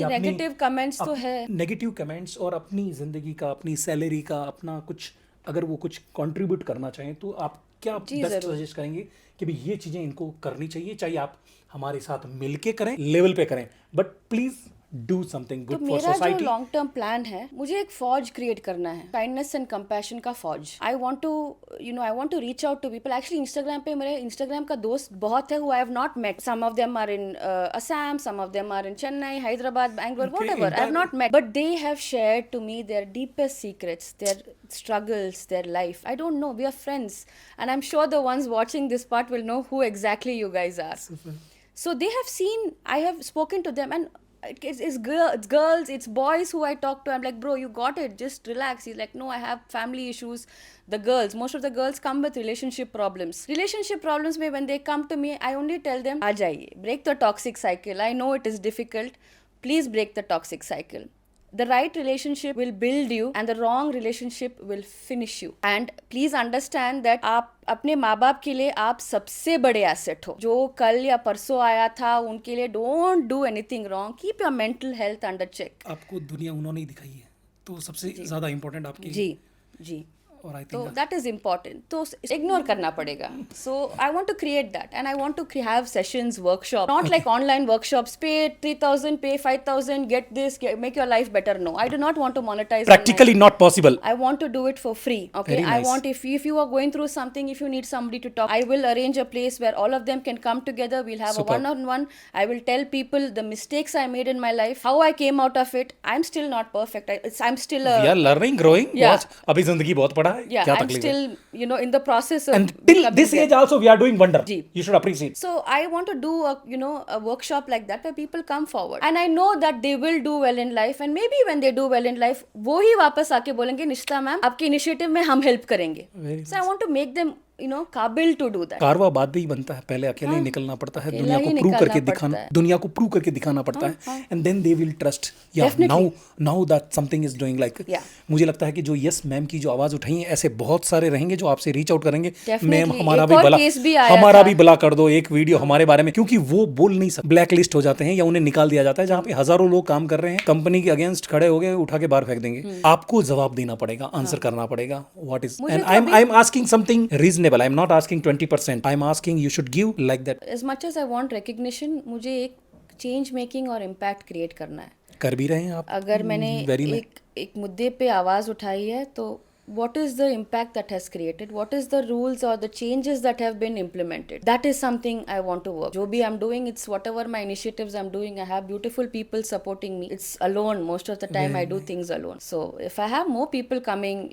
Speaker 2: नेगेटिव कमेंट्स तो है,
Speaker 1: नेगेटिव कमेंट्स, और अपनी जिंदगी का, अपनी सैलरी का, अपना कुछ अगर वो कुछ कंट्रीब्यूट करना चाहें, तो आप क्या बेस्ट सजेस्ट करेंगे कि भी ये चीजें इनको करनी चाहिए? चाहे आप हमारे साथ मिलके करें, लेवल पे करें, but please do something good for society.
Speaker 2: मेरा जो लॉन्ग टर्म प्लान है, मुझे एक फौज क्रिएट करना है, काइंडनेस एंड कंपैशन का फौज। I want to reach out to people. Actually Instagram पे मेरे इंस्टाग्राम का दोस्त बहुत है who I have not met, some of them are in Assam, some of them are in Chennai, Hyderabad, Bangalore, whatever, I have not met, but they have shared to me their deepest secrets, their struggles, their life. I don't know, we are friends, and I'm sure the ones watching this part will know who exactly you guys are. Super. So they have seen, I have spoken to them, and it's girls, it's boys who I talk to. I'm like, bro, you got it, just relax. He's like, no, I have family issues. The girls, most of the girls come with relationship problems mein, when they come to me, I only tell them, aa jaiye, break the toxic cycle. I know it is difficult, please break the toxic cycle. The right relationship will build you and the wrong relationship will finish you. And please understand that आप अपने माँ बाप के लिए आप सबसे बड़े asset हो। जो कल या परसों आया था उनके लिए don't do anything wrong, keep your mental health under check.
Speaker 1: आपको दुनिया उन्होंने ही दिखाई है, तो सबसे ज्यादा इम्पोर्टेंट आपकी।
Speaker 2: जी जी,
Speaker 1: और आई
Speaker 2: तो दैट इज इम्पोर्टेंट, तो इग्नोर करना पड़ेगा। So I want to create that, and I want to have sessions, workshop, not like online workshops, pay 3000, pay 5000, get this, make your life better. No, I do not want to monetise,
Speaker 1: practically not possible.
Speaker 2: I want to do it for free. Okay,
Speaker 1: Very
Speaker 2: I
Speaker 1: nice.
Speaker 2: want, if you are going through something, if you need somebody to talk, I will arrange a place where all of them can come together. We'll have
Speaker 1: Superb.
Speaker 2: a one-on-one. I will tell people the mistakes I made in my life, how I came out of it. I'm still not perfect. I'm still a,
Speaker 1: We are learning, growing.
Speaker 2: Yeah.
Speaker 1: Watch, अभी जिंदगी बहुत बड़ा है,
Speaker 2: yeah,
Speaker 1: क्या
Speaker 2: I'm
Speaker 1: तकलीफ है?
Speaker 2: still in the process of
Speaker 1: And till
Speaker 2: becoming
Speaker 1: this
Speaker 2: there.
Speaker 1: age also we are doing wonder.
Speaker 2: Ji.
Speaker 1: You should appreciate.
Speaker 2: So I want to do a workshop like that where people come forward, and I know that they will do well in life, and maybe when they do well in life, वो ही वापस आके बोलेंगे, निष्ठा ma'am आपके initiative में हम help करेंगे। So I want to make them काबिल टू डू दैट।
Speaker 1: कारवा बाद ही बनता है, पहले अकेले ही निकलना पड़ता है, दुनिया को प्रूव करके दिखाना, दुनिया को प्रूव करके दिखाना पड़ता है, and then they will trust. या now that something is doing like, मुझे लगता है कि जो यस मैम की जो आवाज उठाई है, ऐसे बहुत सारे रहेंगे जो आपसे रीच आउट करेंगे, मैम हमारा भी भला कर दो, एक वीडियो हमारे बारे में, क्योंकि वो बोल नहीं सकते, ब्लैक लिस्ट हो जाते हैं या उन्हें निकाल दिया जाता है, जहाँ पे हजारों लोग काम कर रहे हैं, कंपनी के अगेंस्ट खड़े हो गए, उठा के बाहर फेंक देंगे। आपको जवाब देना पड़ेगा, आंसर करना पड़ेगा, what is, and I am asking something reasonable, I am not asking 20%, I'm asking you should give like that.
Speaker 2: As much as I want recognition, मुझे एक चेंज मेकिंग और इम्पैक्ट क्रिएट करना है।
Speaker 1: कर भी रहे हैं आप।
Speaker 2: अगर मैंने एक मुद्दे पे आवाज उठाई है, तो what is the impact that has created, what is the rules or the changes that have been implemented, that is something I want to work. जो भी I'm doing, it's whatever my initiatives I'm doing, I have beautiful people supporting me. It's alone, most of the time I do things alone. So if I have more people coming,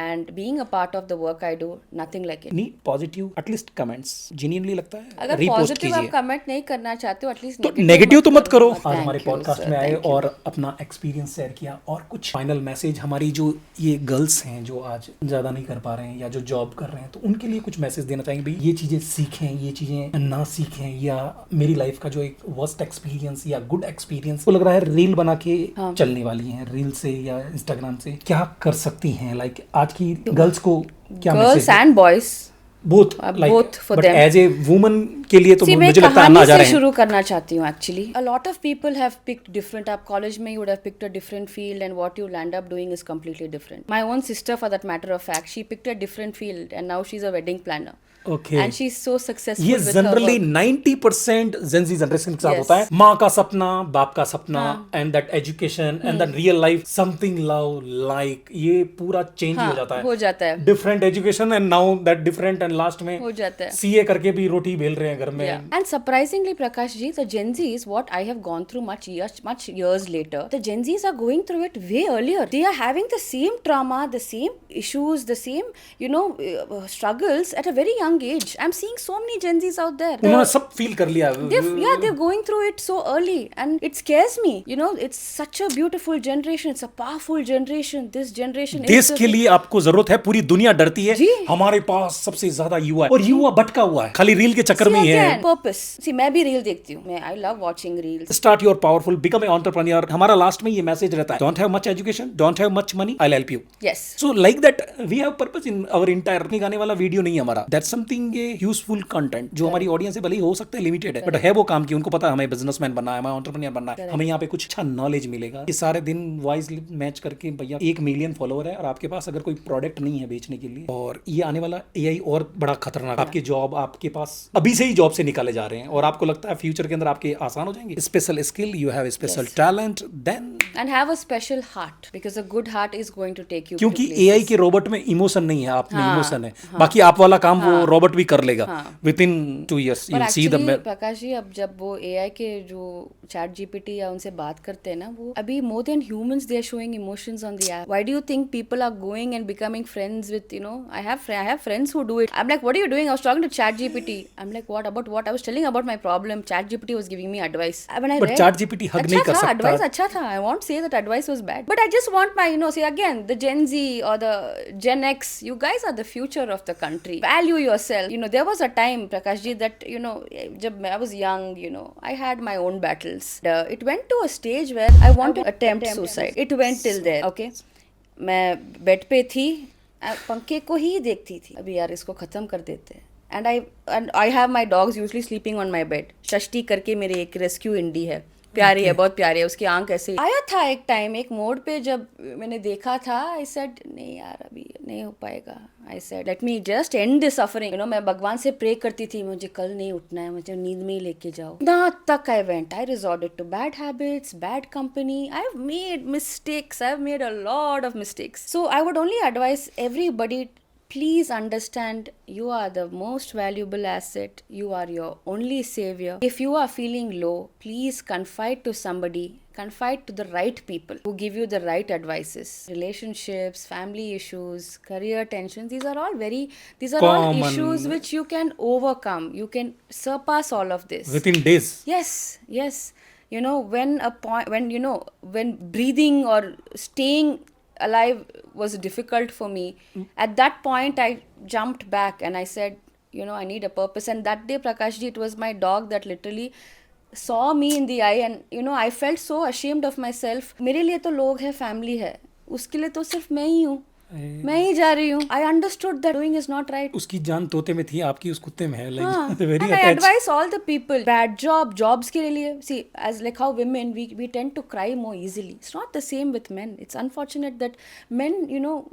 Speaker 2: and being a part of the work I do, nothing like it.
Speaker 1: Need positive at least comments, genuinely लगता है
Speaker 2: अगर positive आप comment नहीं करना चाहते हो, at least
Speaker 1: तो negative तो मत करो। आज हमारे पॉडकास्ट में आए और अपना एक्सपीरियंस शेयर किया, और कुछ फाइनल मैसेज हमारी जो ये गर्ल्स हैं जो आज ज्यादा नहीं कर पा रहे हैं या जो जॉब कर रहे हैं, तो उनके लिए कुछ मैसेज देना चाहेंगे भाई ये चीजें सीखें, ये चीजें ना सीखें, या मेरी लाइफ का जो एक वर्स्ट एक्सपीरियंस या गुड एक्सपीरियंस वो लग रहा है रील बना के चलने वाली है, रील से या इंस्टाग्राम से क्या कर सकती हैं, लाइक आज की गर्ल्स को क्या
Speaker 2: girls and boys
Speaker 1: both
Speaker 2: both for
Speaker 1: but
Speaker 2: them.
Speaker 1: as a woman के लिए तो
Speaker 2: See, मैं
Speaker 1: मुझे लगता है
Speaker 2: कहानी
Speaker 1: ना जा
Speaker 2: से
Speaker 1: रहे हैं.
Speaker 2: शुरू करना चाहती हूँ actually. A lot of people have picked different. आप कॉलेज में you would have picked a different field and what you'll end up doing is completely different. My own sister, for that matter of fact, she picked a different field and now she's a wedding planner.
Speaker 1: Okay.
Speaker 2: And she's so successful
Speaker 1: ये
Speaker 2: with
Speaker 1: generally
Speaker 2: her work.
Speaker 1: 90% Gen Z generation के साथ
Speaker 2: Yes.
Speaker 1: होता है. माँ का सपना, बाप का सपना, and that education and that real life something love like, ये पूरा चेंज हो जाता है.
Speaker 2: हो जाता है.
Speaker 1: Different education and now that different and last में
Speaker 2: हो जाता है.
Speaker 1: सीए करके भी रोटी बेल रहे हैं घर में.
Speaker 2: Yeah. And surprisingly, Prakash ji, the Gen Zs, what I have gone through much years later, the Gen Zs are going through it way earlier. They are having the same trauma, the same issues, the same, struggles at a very young age. I'm seeing so many Gen Zs out there.
Speaker 1: उन्होंने सब feel कर लिया.
Speaker 2: They're going through it so early, and it scares me. It's such a beautiful generation. It's a powerful generation. This generation.
Speaker 1: देश के लिए आपको जरूरत है, पूरी दुनिया डरती है.
Speaker 2: जी.
Speaker 1: हमारे पास सबसे ज्यादा युवा है और युवा भटका हुआ है, खाली रील के चक्कर में ही है.
Speaker 2: Purpose. See, मैं भी रील देखती हूँ. I love watching reels.
Speaker 1: Start your powerful, become an entrepreneur. हमारा लास्ट में ये मैसेज रहता है. Don't have much education, don't have much money, I'll help you.
Speaker 2: Yes.
Speaker 1: So like that, we have purpose in our entire. गाने वाला video नहीं है हमारा. That's something यूजफुल कंटेंट जो हमारी ऑडियंस से भले ही हो सकता है लिमिटेड है, बट है वो काम की, उनको पता है हमें बिजनेसमैन बनना है, हमें एंटरप्रेन्योर बनना है, हमें यहाँ पे कुछ अच्छा नॉलेज मिलेगा. ये सारे दिन वॉइस मैच करके भैया 1 मिलियन फॉलोअर है और आपके पास अगर कोई प्रोडक्ट नहीं है बेचने के लिए, और ये आने वाला एआई और बड़ा खतरनाक. आपकी जॉब आपके पास अभी से ही जॉब से निकाले जा रहे हैं और आपको लगता है फ्यूचर के अंदर आपके आसान हो जाएंगे. Special skill, you have special talent, then
Speaker 2: And have a special heart, because a good heart is going to take you.
Speaker 1: क्योंकि एआई के रोबोट में इमोशन नहीं है, आप में इमोशन है. बाकी आप वाला काम वो रोबोट भी कर लेगा within 2 years. You see the
Speaker 2: Prakash ji, अब जब वो एआई के जो चैट जीपीटी या उनसे बात करते हैं ना, वो अभी more than humans they are showing emotions on the app. Why do you think people are going and becoming friends with I have friends who do it. I am like, what are you doing? I was talking to chat GPT. I am like, what I was telling about my problem. Chat GPT was giving me advice.
Speaker 1: But chat GPT hug नहीं कर सकता.
Speaker 2: Advice अच्छा था. I won't say that advice was bad, but I just want my see again, the Gen Z or the Gen X, you guys are the future of the country. Value yourself. There was a time, Prakash ji, that jab I was young, I had my own battles. It went to a stage where I wanted to attempt suicide. It went till there. Okay, मैं bed पे थी, पंखे को ही देखती थी, अभी यार इसको खत्म कर देते हैं. And I have my dogs usually sleeping on my bed. शष्टी करके मेरे एक रेस्क्यू इंडी है, प्यारी है, बहुत प्यारी है. उसकी आंख ऐसे आया था एक टाइम, एक मोड़ पे जब मैंने देखा था. आई सेड नहीं यार, अभी नहीं हो पाएगा. I said let me just and this suffering. मैं भगवान से प्रे करती थी, मुझे कल नहीं उठना है, मुझे नींद में ही लेके जाओ. ना तक I went. I resorted to bad habits, bad company. I have made mistakes. I have made a lot of mistakes. So I would only advice everybody, please understand, you are the most valuable asset. You are your only savior. If you are feeling low, please confide to somebody. Confide to the right people who give you the right advices. Relationships, family issues, career tensions, these are all issues which you can overcome. You can surpass all of this
Speaker 1: within days.
Speaker 2: Yes. When breathing or staying alive was difficult for me, at that point I jumped back and I said, I need a purpose. And that day, Prakash ji, it was my dog that literally saw me in the eye, and I felt so ashamed of myself. मेरे लिए तो लोग है, family है, उसके लिए तो सिर्फ मैं ही हूँ. मैं ही जा रही हूँ. I understood that doing is not right.
Speaker 1: उसकी जान तोते में थी, आपकी उस कुत्ते में है.
Speaker 2: And I advise all the people, bad jobs के लिए, see, as like how women, we tend to cry more easily. It's not the same with men. It's unfortunate that men,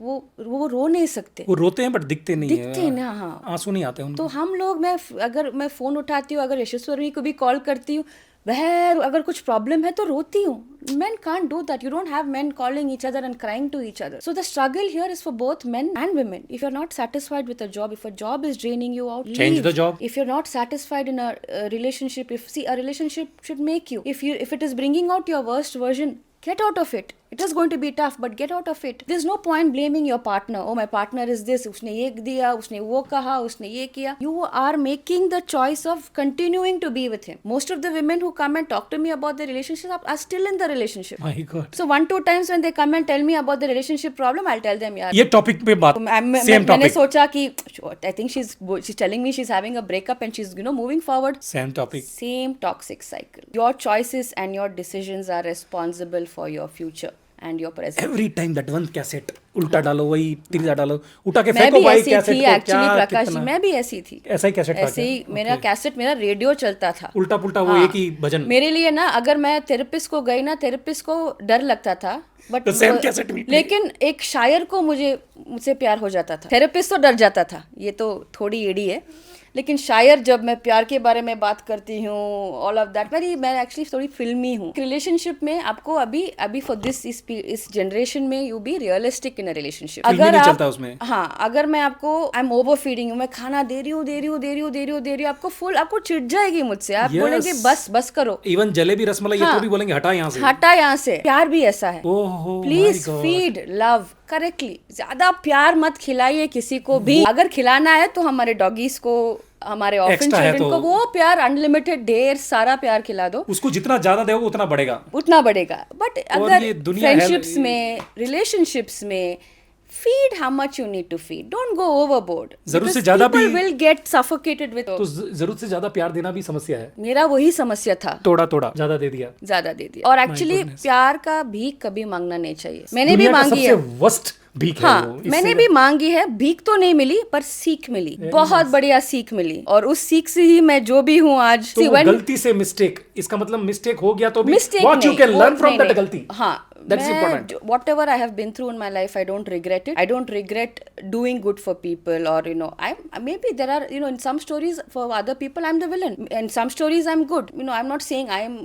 Speaker 2: वो रो नहीं सकते.
Speaker 1: वो रोते हैं बट दिखते नहीं
Speaker 2: है ना. हाँ,
Speaker 1: आंसू नहीं आते उनको.
Speaker 2: तो हम लोग, अगर मैं फोन उठाती हूँ, अगर यशस्वी को भी कॉल करती हूँ, वह अगर कुछ प्रॉब्लम है तो रोती हूँ. Men can't do that. You don't have men calling each other and crying to each other. So the struggle here is for both men and women. If you're not satisfied with a job, if a job is draining you out,
Speaker 1: change
Speaker 2: leave.
Speaker 1: the job.
Speaker 2: If you're not satisfied in a relationship, a relationship should make you. If it is bringing out your worst version, get out of it. It is going to be tough, but get out of it. There's no point blaming your partner. Oh, my partner is this. उसने ये दिया, उसने वो कहा, उसने ये किया. You are making the choice of continuing to be with him. Most of the women who come and talk to me about their relationship are still in the relationship.
Speaker 1: My God.
Speaker 2: So 1-2 times when they come and tell me about the relationship problem, I'll tell them, यार.
Speaker 1: ये topic पे बात same
Speaker 2: मैंने
Speaker 1: topic
Speaker 2: सोचा कि I think she's telling me she's having a breakup and she's moving forward.
Speaker 1: Same topic
Speaker 2: Same toxic cycle. Your choices and your decisions are responsible for your future and your present.
Speaker 1: Every time that one cassette उल्टा डालो वही तिरछा डालो उठा के
Speaker 2: मैं
Speaker 1: फेंको
Speaker 2: भी
Speaker 1: भाई
Speaker 2: ऐसी
Speaker 1: कैसेट
Speaker 2: थी
Speaker 1: को
Speaker 2: एक्चुअली
Speaker 1: क्या
Speaker 2: प्रकाश जी,
Speaker 1: कितना
Speaker 2: मैं भी ऐसी थी.
Speaker 1: ऐसा ही कैसेट था
Speaker 2: ऐसे ही
Speaker 1: क्या?
Speaker 2: मेरा
Speaker 1: Okay.
Speaker 2: कैसेट, मेरा रेडियो चलता था.
Speaker 1: उल्टा पुल्टा वो
Speaker 2: हाँ.
Speaker 1: एक ही भजन
Speaker 2: मेरे लिए ना, अगर मैं थेरेपिस्ट को गई ना, थेरेपिस्ट को डर लगता था, बट
Speaker 1: तो same cassette भी-
Speaker 2: लेकिन एक शायर को मुझसे प्यार हो जाता था. थेरेपिस्ट तो डर जाता था, ये तो थोड़ी एडी है, लेकिन शायर जब मैं प्यार के बारे में बात करती हूँ, ऑल ऑफ दैट, मैं एक्चुअली थोड़ी फिल्मी हूँ. रिलेशनशिप में आपको अभी फॉर दिस इस जनरेशन में you be realistic in a relationship.
Speaker 1: फिल्मी
Speaker 2: अगर
Speaker 1: नहीं
Speaker 2: आप,
Speaker 1: चलता उसमें.
Speaker 2: हाँ, अगर मैं आपको आई एम ओवर फीडिंग हूँ, मैं खाना दे रही हूँ, आपको चिढ़ जाएगी मुझसे. आप
Speaker 1: Yes.
Speaker 2: बोलेंगे बस करो,
Speaker 1: इवन जलेबी रसमलाई ये
Speaker 2: हाँ.
Speaker 1: तो भी बोलेंगे हटा यहाँ से.
Speaker 2: हटा यहाँ से. प्यार भी ऐसा है.
Speaker 1: ओहो
Speaker 2: प्लीज फीड लव करेक्टली. ज्यादा प्यार मत खिलाइए किसी को भी. अगर खिलाना है तो हमारे डॉगीज को, हमारे ऑर्फन
Speaker 1: Extra है
Speaker 2: चिल्ड्रन
Speaker 1: तो-
Speaker 2: को वो प्यार अनलिमिटेड ढेर सारा प्यार खिला दो,
Speaker 1: उसको जितना ज्यादा दोगे उतना बढ़ेगा.
Speaker 2: उतना बढ़ेगा. बट
Speaker 1: और
Speaker 2: अगर
Speaker 1: ये दुनिया है-
Speaker 2: फ्रेंडशिप्स में, रिलेशनशिप्स में, feed how much you need to feed. Don't go overboard.
Speaker 1: जरूरत से
Speaker 2: Because
Speaker 1: ज्यादा
Speaker 2: people
Speaker 1: भी-
Speaker 2: will get suffocated with.
Speaker 1: तो जरूरत से ज्यादा प्यार देना भी समस्या है.
Speaker 2: मेरा वही समस्या था,
Speaker 1: थोड़ा ज्यादा दे दिया.
Speaker 2: ज्यादा दे दिया. और एक्चुअली
Speaker 1: goodness.
Speaker 2: प्यार का भीख कभी मांगना नहीं चाहिए. मैंने भी
Speaker 1: दुनिया का
Speaker 2: मांगी
Speaker 1: सबसे
Speaker 2: है.
Speaker 1: वर्स्ट भीख है
Speaker 2: हाँ,
Speaker 1: वो. इससे
Speaker 2: मैंने भी मांगी है. भीख तो नहीं मिली, पर सीख मिली. बहुत बढ़िया सीख मिली, और उस सीख से ही मैं जो भी हूँ आज.
Speaker 1: तो वो गलती से मिस्टेक, इसका मतलब मिस्टेक हो गया तो भी
Speaker 2: mistake
Speaker 1: what you can learn from that गलती.
Speaker 2: हाँ,
Speaker 1: That is important.
Speaker 2: whatever I have been through in my life, I don't regret it. I don't regret doing good for people, or maybe there are, in some stories for other people I'm the villain, and some stories I'm good. I'm not saying I am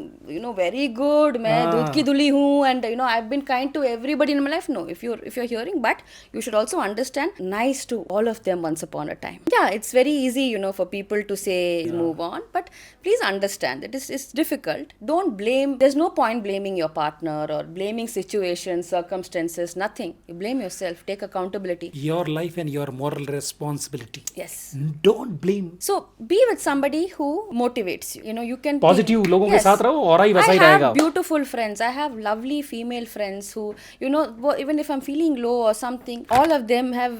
Speaker 2: very good. मैं दूध की दुली हूँ, and I've been kind to everybody in my life. No, if you're hearing, but you should also understand, nice to all of them once upon a time. Yeah, it's very easy for people to say move on, but please understand that it's difficult. Don't blame. There's no point blaming your partner or blaming situations, circumstances, nothing. You blame yourself. Take accountability.
Speaker 1: Your life and your moral responsibility.
Speaker 2: Yes.
Speaker 1: Don't blame.
Speaker 2: So be with somebody who motivates you. You can
Speaker 1: Ppositive लोगों के
Speaker 2: Yes.
Speaker 1: साथ रहो और ही वैसा ही
Speaker 2: I have
Speaker 1: रहेगा.
Speaker 2: beautiful friends. I have lovely female friends who, even if I'm feeling low or something, all of them have,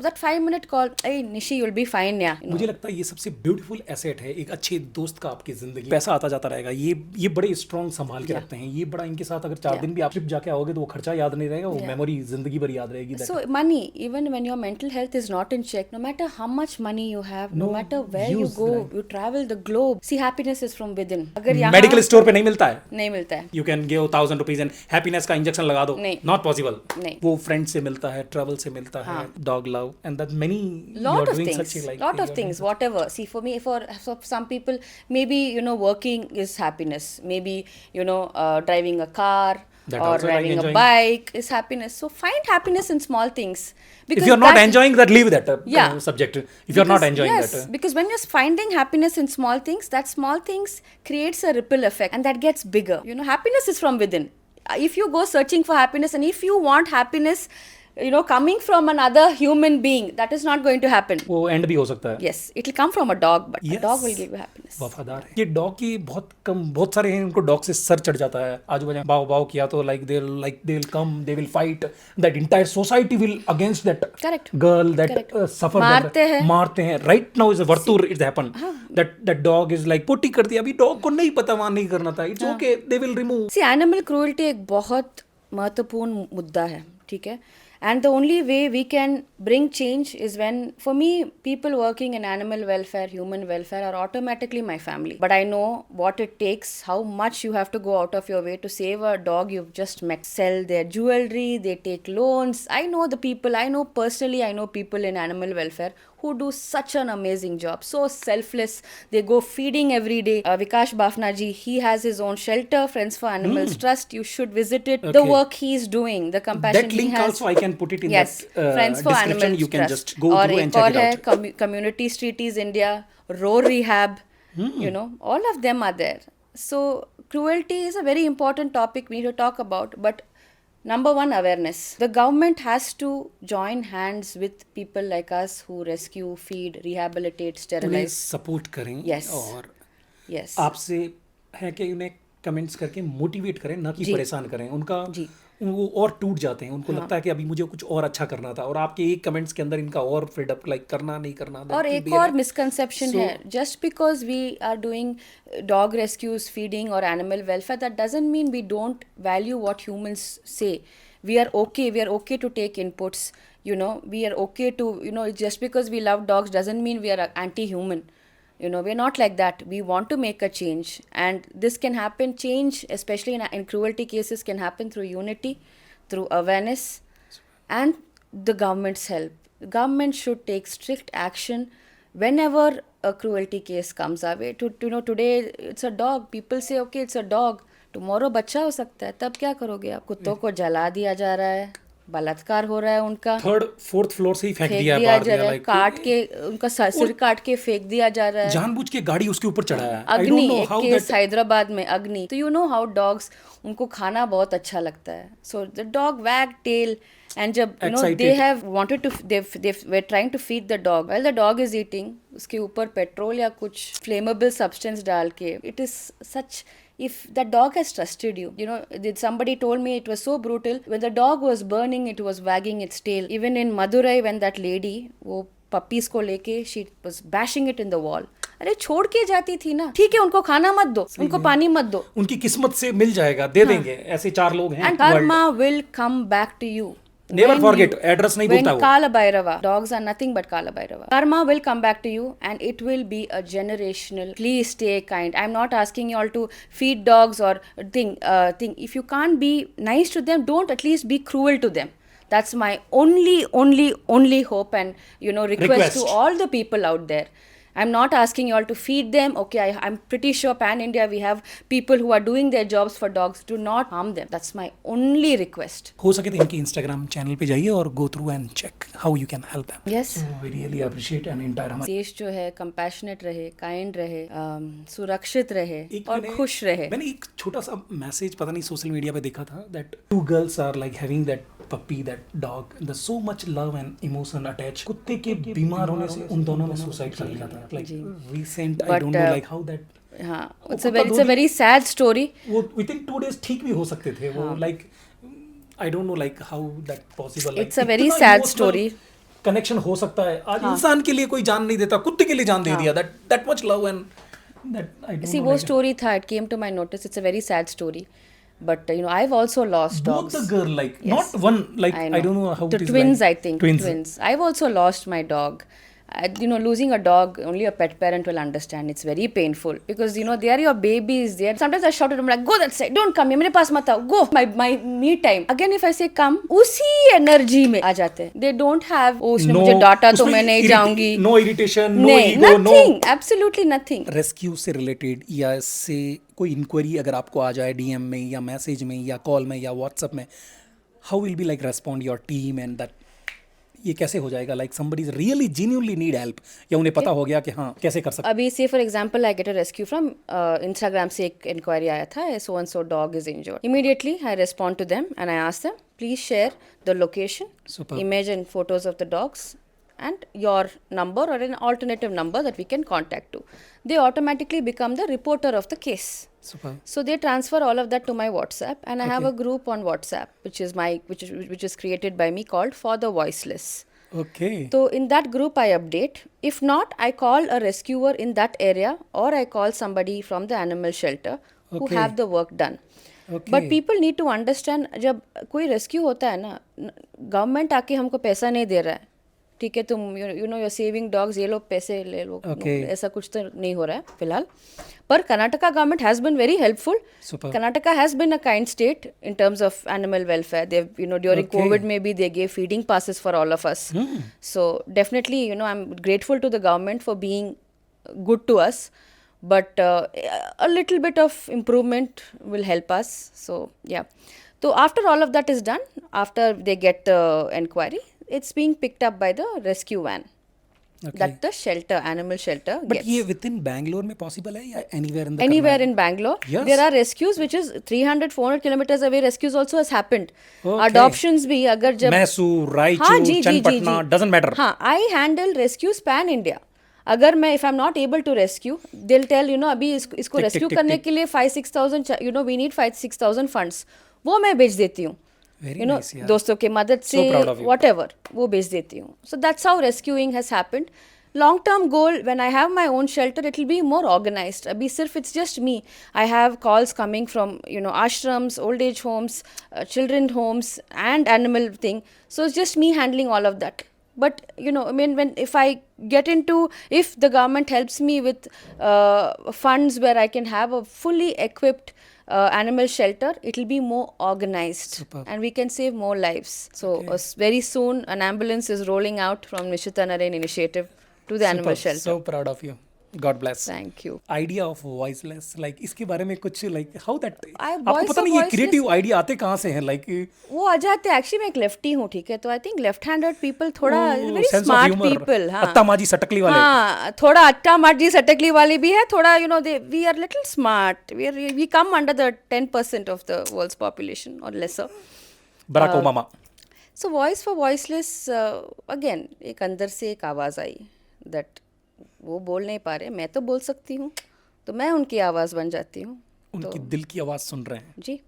Speaker 2: that 5-minute call. Hey, Nishi, you'll be fine, yeah.
Speaker 1: मुझे लगता है ये सबसे ब्यूटीफुल एसेट है एक अच्छे दोस्त का आपकी जिंदगी. पैसा आता जाता रहेगा. ये बड़े स्ट्रॉन्ग संभाल के रखते हैं. ये बड़ा इनके साथ अगर 4 दिन भी आप ट्रिप जाके आओगे तो वो खर्चा याद नहीं रहेगा. वो मेमोरी जिंदगी भर याद रहेगी.
Speaker 2: So money, even when your mental health is not in check, no matter how much money you have, no matter where you
Speaker 1: use,
Speaker 2: go,
Speaker 1: right.
Speaker 2: you travel the globe. See, happiness is from within. अगर यहाँ
Speaker 1: medical store पे नहीं मिलता है.
Speaker 2: नहीं मिलता है.
Speaker 1: You can give 1000 rupees and happiness का इंजेक्शन लगा दो.
Speaker 2: नहीं.
Speaker 1: Not possible.
Speaker 2: नहीं.
Speaker 1: वो फ्रेंड से मिलता है, ट्रैवल से मिलता है, dog love and that many
Speaker 2: Lot of things, whatever. See, for me, for some people, maybe working is happiness. Maybe driving a car
Speaker 1: That
Speaker 2: or
Speaker 1: also like
Speaker 2: riding a
Speaker 1: enjoying.
Speaker 2: bike is happiness. So find happiness in small things.
Speaker 1: If you're not enjoying that, leave that
Speaker 2: Yeah.
Speaker 1: subject. If you're not enjoying
Speaker 2: yes,
Speaker 1: that.
Speaker 2: because when you're finding happiness in small things, that small things creates a ripple effect, and that gets bigger. Happiness is from within. If you go searching for happiness, and if you want happiness, coming from another human being, that is not going to happen.
Speaker 1: वो and भी हो सकता है.
Speaker 2: Yes, it will come from a dog, but
Speaker 1: Yes.
Speaker 2: a dog will give you happiness.
Speaker 1: वफादार है. ये dog की बहुत सारे हैं उनको डॉग से सर चढ़ जाता है. आजू बाजू बाव बाव किया तो they'll come, they will fight. That entire society will against that
Speaker 2: Correct.
Speaker 1: girl that
Speaker 2: Correct.
Speaker 1: suffer. मारते हैं. Right now is a वर्तूर it's happened. That dog is like पोटी कर दिया. अभी डॉग को नहीं पता वहाँ नहीं करना था. It's okay. They will remove.
Speaker 2: See, animal cruelty एक बहुत महत्वपूर्ण मुद्दा है, ठीक है? And the only way we can bring change is when, for me, people working in animal welfare, human welfare are automatically my family. But I know what it takes, how much you have to go out of your way to save a dog you've just met. Sell their jewelry, they take loans. I know the people, I know people in animal welfare who do such an amazing job, so selfless. They go feeding every day. Vikash Bafna ji, he has his own shelter, Friends for Animals Trust. You should visit it. The work he is doing, the compassion
Speaker 1: That
Speaker 2: he
Speaker 1: link
Speaker 2: has.
Speaker 1: also I can put it in
Speaker 2: Yes,
Speaker 1: that
Speaker 2: Friends for
Speaker 1: description.
Speaker 2: Animals
Speaker 1: You can
Speaker 2: Trust.
Speaker 1: just go
Speaker 2: और
Speaker 1: through
Speaker 2: एक
Speaker 1: and check
Speaker 2: और
Speaker 1: it
Speaker 2: है
Speaker 1: out.
Speaker 2: Community Treaties India, Row Rehab. All of them are there. So cruelty is a very important topic we need to talk about, but Number one, awareness. The government has to join hands with people like us who rescue, feed, rehabilitate,
Speaker 1: उन्हें
Speaker 2: sterilize.
Speaker 1: Support करें
Speaker 2: Yes.
Speaker 1: और
Speaker 2: Yes.
Speaker 1: आपसे है कि उन्हें comments करके motivate करें, ना कि
Speaker 2: जी।
Speaker 1: परेशान करें। उनका
Speaker 2: जी।
Speaker 1: वो और टूट जाते हैं, उनको लगता है कि अभी मुझे कुछ और अच्छा करना था, और आपके एक कमेंट्स के अंदर इनका और फीड अप लाइक करना नहीं करना।
Speaker 2: और एक और मिसकंसेप्शन है, just because we are doing dog rescues, feeding और animal welfare, that doesn't mean we don't value what humans say. We are okay to take inputs, we are okay to, just because we love dogs doesn't mean we are anti-human. We're not like that. We want to make a change, and this can happen, change especially in cruelty cases can happen through unity, through awareness, and the government's help. The government should take strict action whenever a cruelty case comes our way. Today it's a dog, people say okay it's a dog, tomorrow बच्चा हो सकता है, तब क्या करोगे आप? कुत्तों को जला दिया जा रहा है, बलात्कार हो रहा है उनका,
Speaker 1: थर्ड फोर्थ फ्लोर से ही फेंक
Speaker 2: फेंक
Speaker 1: दिया
Speaker 2: दिया जा
Speaker 1: है,
Speaker 2: रहा है,
Speaker 1: लाइक
Speaker 2: काट के उनका सिर काट के फेंक दिया जा रहा है,
Speaker 1: जानबूझ के गाड़ी उसके ऊपर चढ़ाया है। I don't
Speaker 2: अग्नि,
Speaker 1: know
Speaker 2: एक
Speaker 1: how
Speaker 2: केस
Speaker 1: that-
Speaker 2: हैदराबाद में अग्नि. तो यू नो हाउ डॉग्स, उनको खाना बहुत अच्छा लगता है, so the dog wag tail, and जब
Speaker 1: Excited.
Speaker 2: They have wanted to, they were trying to feed the dog, while the dog is eating, उसके ऊपर पेट्रोल या कुछ फ्लेमेबल सब्सटेंस डाल के, it is such. If that dog has trusted you, somebody told me it was so brutal. When the dog was burning, it was wagging its tail. Even in Madurai, when that lady, वो puppies को लेके, she was bashing it in the wall. अरे छोड़ के जाती थी ना, ठीक है उनको खाना मत दो, उनको पानी मत दो,
Speaker 1: उनकी किस्मत से मिल जाएगा, दे देंगे। ऐसे 4 लोग हैं
Speaker 2: and karma will come back to you.
Speaker 1: Never
Speaker 2: When
Speaker 1: forget,
Speaker 2: you-
Speaker 1: address नहीं
Speaker 2: when
Speaker 1: बोलता वो।
Speaker 2: Kala Bhairava, dogs are nothing but Kala Bhairava. Karma will come back to you, and it will be a generational. Please stay kind. I'm not asking you all to feed dogs or thing. If you can't be nice to them, don't at least be cruel to them. That's my only hope and request to all the people out there. I'm not asking you all to feed them. Okay, I'm pretty sure pan India we have people who are doing their jobs for dogs. Do not harm them. That's my only request.
Speaker 1: हो सके तो इनकी Instagram channel पे जाइए और go through and check how you can help them.
Speaker 2: Yes.
Speaker 1: We really appreciate and entire हमारे
Speaker 2: देश जो है कंपैशनेट रहे, काइंड रहे, सुरक्षित रहे
Speaker 1: एक
Speaker 2: और खुश रहे.
Speaker 1: मैंने एक छोटा सा मैसेज पता नहीं सोशल मीडिया पे देखा था that 2 girls are like having that puppy, that dog, the so much love and emotion attach. कुत्ते के बीमार होने से उन दोनों ने सुसाइड कर लिया था, like recent. I don't know like how that.
Speaker 2: हाँ, it's a very sad story.
Speaker 1: वो विद इन 2 days ठीक भी हो सकते थे वो, like I don't know like how that possible.
Speaker 2: It's a very sad story.
Speaker 1: Connection हो सकता है आज। इंसान के लिए कोई जान नहीं देता, कुत्ते के लिए जान दे दिया, that much love and that I don't
Speaker 2: See,
Speaker 1: no.
Speaker 2: वो story था, it came to my notice. It's a very sad story. But I've also lost dogs.
Speaker 1: Both the girl, like
Speaker 2: Yes.
Speaker 1: not one, like I don't know how
Speaker 2: the
Speaker 1: it is
Speaker 2: twins,
Speaker 1: like.
Speaker 2: I think twins. I've also lost my dog. Losing a dog, only a pet parent will understand. It's very painful because they are your babies. They are, sometimes I shout at them like, go that side, don't come here, मेरे पास मत आओ, go. My me time. Again if I say come, उसी energy में आ जाते हैं. They don't have, उसने मुझे डांटा तो मैं नहीं जाऊंगी.
Speaker 1: No irritation, no
Speaker 2: नहीं,
Speaker 1: ego,
Speaker 2: nothing, absolutely nothing.
Speaker 1: Rescue से रिलेटेड या इससे कोई इंक्वायरी अगर आपको आ जाए डीएम में या मैसेज में या कॉल में या व्हाट्सएप में, how will be like respond your team and that, ये कैसे हो जाएगा? Like somebody is really genuinely need help, या उन्हें पता हो गया कि हाँ कैसे कर सकते।
Speaker 2: अभी से for example I get a rescue from Instagram से एक इंक्वायरी आया था, so and so dog is injured. Immediately I respond to them and I ask them please share the location,
Speaker 1: Superb.
Speaker 2: image and photos of the dogs and your number or an alternative number that we can contact to. They automatically become the reporter of the case.
Speaker 1: Super.
Speaker 2: So they transfer all of that to my WhatsApp, and I have
Speaker 1: Okay.
Speaker 2: a group on WhatsApp which is created by me called For the Voiceless.
Speaker 1: Okay.
Speaker 2: So in that group I update. If not, I call a rescuer in that area or I call somebody from the animal shelter who
Speaker 1: Okay.
Speaker 2: have the work done.
Speaker 1: Okay.
Speaker 2: But people need to understand, जब कोई rescue होता है ना, government आके हमको पैसा नहीं दे रहा है, ठीक है, तुम you're saving dogs, ये लोग पैसे ले लो,
Speaker 1: Okay.
Speaker 2: ऐसा कुछ तो नहीं हो रहा है फिलहाल. पर Karnataka government has been very helpful.
Speaker 1: Super.
Speaker 2: Karnataka has been a kind state in terms of animal welfare. They've, during
Speaker 1: Okay.
Speaker 2: COVID maybe they gave feeding passes for all of us. So definitely, I'm grateful to the government for being good to us. But a little bit of improvement will help us. So yeah. So after all of that is done, after they get the enquiry, it's being picked up by the rescue van. that the shelter, animal shelter
Speaker 1: but
Speaker 2: gets.
Speaker 1: ये with in Bangalore में possible है या anywhere in the
Speaker 2: Anywhere in Bangalore,
Speaker 1: Yes.
Speaker 2: there are rescues which is 300-400 kilometers away. Rescues also has happened.
Speaker 1: Okay.
Speaker 2: Adoptions भी अगर जब
Speaker 1: मैसूर,
Speaker 2: हाँ
Speaker 1: रायचूर,
Speaker 2: जी जी जी
Speaker 1: चन्नपटना,
Speaker 2: जी
Speaker 1: डजंट मैटर.
Speaker 2: हाँ, I handle rescues pan India. अगर मैं if I am not able to rescue, दिल टेल अभी इसको रेस्क्यू करने के लिए 5-6,000 वी नीड 5-6,000 फंड्स, वो मैं भेज देती हूँ.
Speaker 1: Very nice, yeah.
Speaker 2: दोस्तों के मदद से
Speaker 1: proud of you.
Speaker 2: whatever वो भेज देती हूँ. So that's how rescuing has happened. Long term goal, when I have my own shelter, it will be more organized. अभी सिर्फ it's just me. I have calls coming from ashrams, old age homes, children homes, and animal thing. So it's just me handling all of that. But I mean, if I get into, if the government helps me with funds where I can have a fully equipped animal shelter, it will be more organized.
Speaker 1: Superb.
Speaker 2: And we can save more lives. So very soon an ambulance is rolling out from Nishita Narain initiative to the animal shelter.
Speaker 1: So proud of you. God bless.
Speaker 2: Thank you.
Speaker 1: Idea of voiceless, like इसके बारे में कुछ like how that
Speaker 2: voice
Speaker 1: आपको पता
Speaker 2: of
Speaker 1: नहीं ये
Speaker 2: voiceless-
Speaker 1: creative idea आते कहाँ से हैं like
Speaker 2: वो आ जाते हैं. एक्चुअली मैं एक लेफ्टी हूँ, ठीक है, तो I think left handed people थोड़ा very
Speaker 1: sense of
Speaker 2: smart
Speaker 1: humor,
Speaker 2: people. हाँ,
Speaker 1: अत्ता माजी सटकली वाले.
Speaker 2: हाँ, थोड़ा अट्टा माटी सटकली वाली भी है थोड़ा. We are little smart. We come under the 10% of the world's population और lesser.
Speaker 1: Barack Obama.
Speaker 2: So voice for voiceless, again एक अंदर से एक आवाज़ आई दैट वो बोल नहीं पा रहे, मैं तो बोल सकती हूँ, तो मैं उनकी आवाज़ बन जाती हूँ.
Speaker 1: उनकी दिल की आवाज सुन रहे हैं
Speaker 2: जी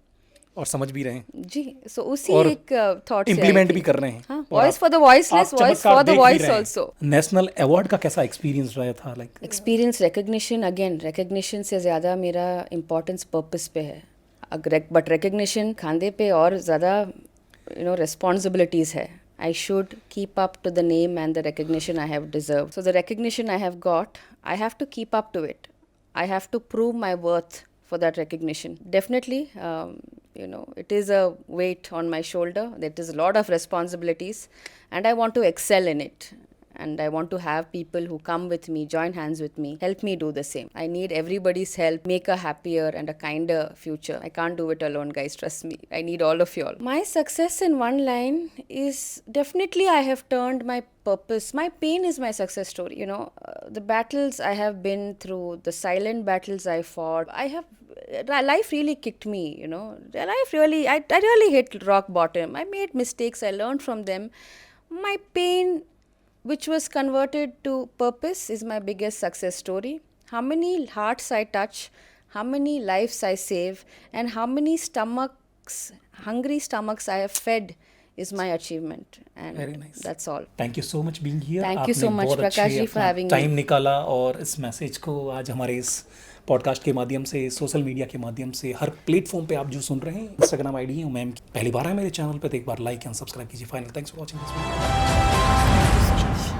Speaker 1: और समझ भी रहे हैं,
Speaker 2: जी. सो उसी
Speaker 1: और
Speaker 2: एक थॉट से
Speaker 1: इम्प्लीमेंट भी कर रहे हैं.
Speaker 2: हाँ,
Speaker 1: और
Speaker 2: वॉइस
Speaker 1: आप-
Speaker 2: फॉर द वॉइसलेस,
Speaker 1: आप
Speaker 2: वॉइस
Speaker 1: चमत्कार
Speaker 2: फॉर द
Speaker 1: देख भी
Speaker 2: वॉइस
Speaker 1: रहे हैं.
Speaker 2: ऑल्सो.
Speaker 1: नेशनल अवार्ड का कैसा एक्सपीरियंस रहा था like
Speaker 2: experience, recognition, again recognition से ज़्यादा मेरा इम्पोर्टेंस पर्पस पे है. बट रिकग्निशन खांदे पे और ज़्यादा रिस्पॉन्सिबिलिटीज़ है. I should keep up to the name and the recognition I have deserved. So the recognition I have got, I have to keep up to it. I have to prove my worth for that recognition. Definitely, it is a weight on my shoulder. There is a lot of responsibilities, and I want to excel in it. And I want to have people who come with me, join hands with me, help me do the same. I need everybody's help, make a happier and a kinder future. I can't do it alone, guys, trust me. I need all of you all. My success in one line is definitely I have turned my purpose. My pain is my success story. The battles I have been through, the silent battles I fought, life really kicked me, Life really, I really hit rock bottom. I made mistakes, I learned from them. My pain, which was converted to purpose, is my biggest success story. How many hearts I touch, how many lives I save, and how many hungry stomachs I have fed is my achievement. And
Speaker 1: Very nice.
Speaker 2: That's all.
Speaker 1: Thank you so much being here.
Speaker 2: Thank you so much, Prakash ji, for having me.
Speaker 1: Time निकाला और इस message को आज हमारे इस podcast के माध्यम से, सोशल मीडिया के माध्यम से, हर प्लेटफॉर्म पे आप जो सुन रहे हैं, इंस्टाग्राम आईडी है मैम की, पहली बार है मेरे चैनल पे, तो एक बार लाइक एंड सब्सक्राइब कीजिए. Final, thanks for watching this video.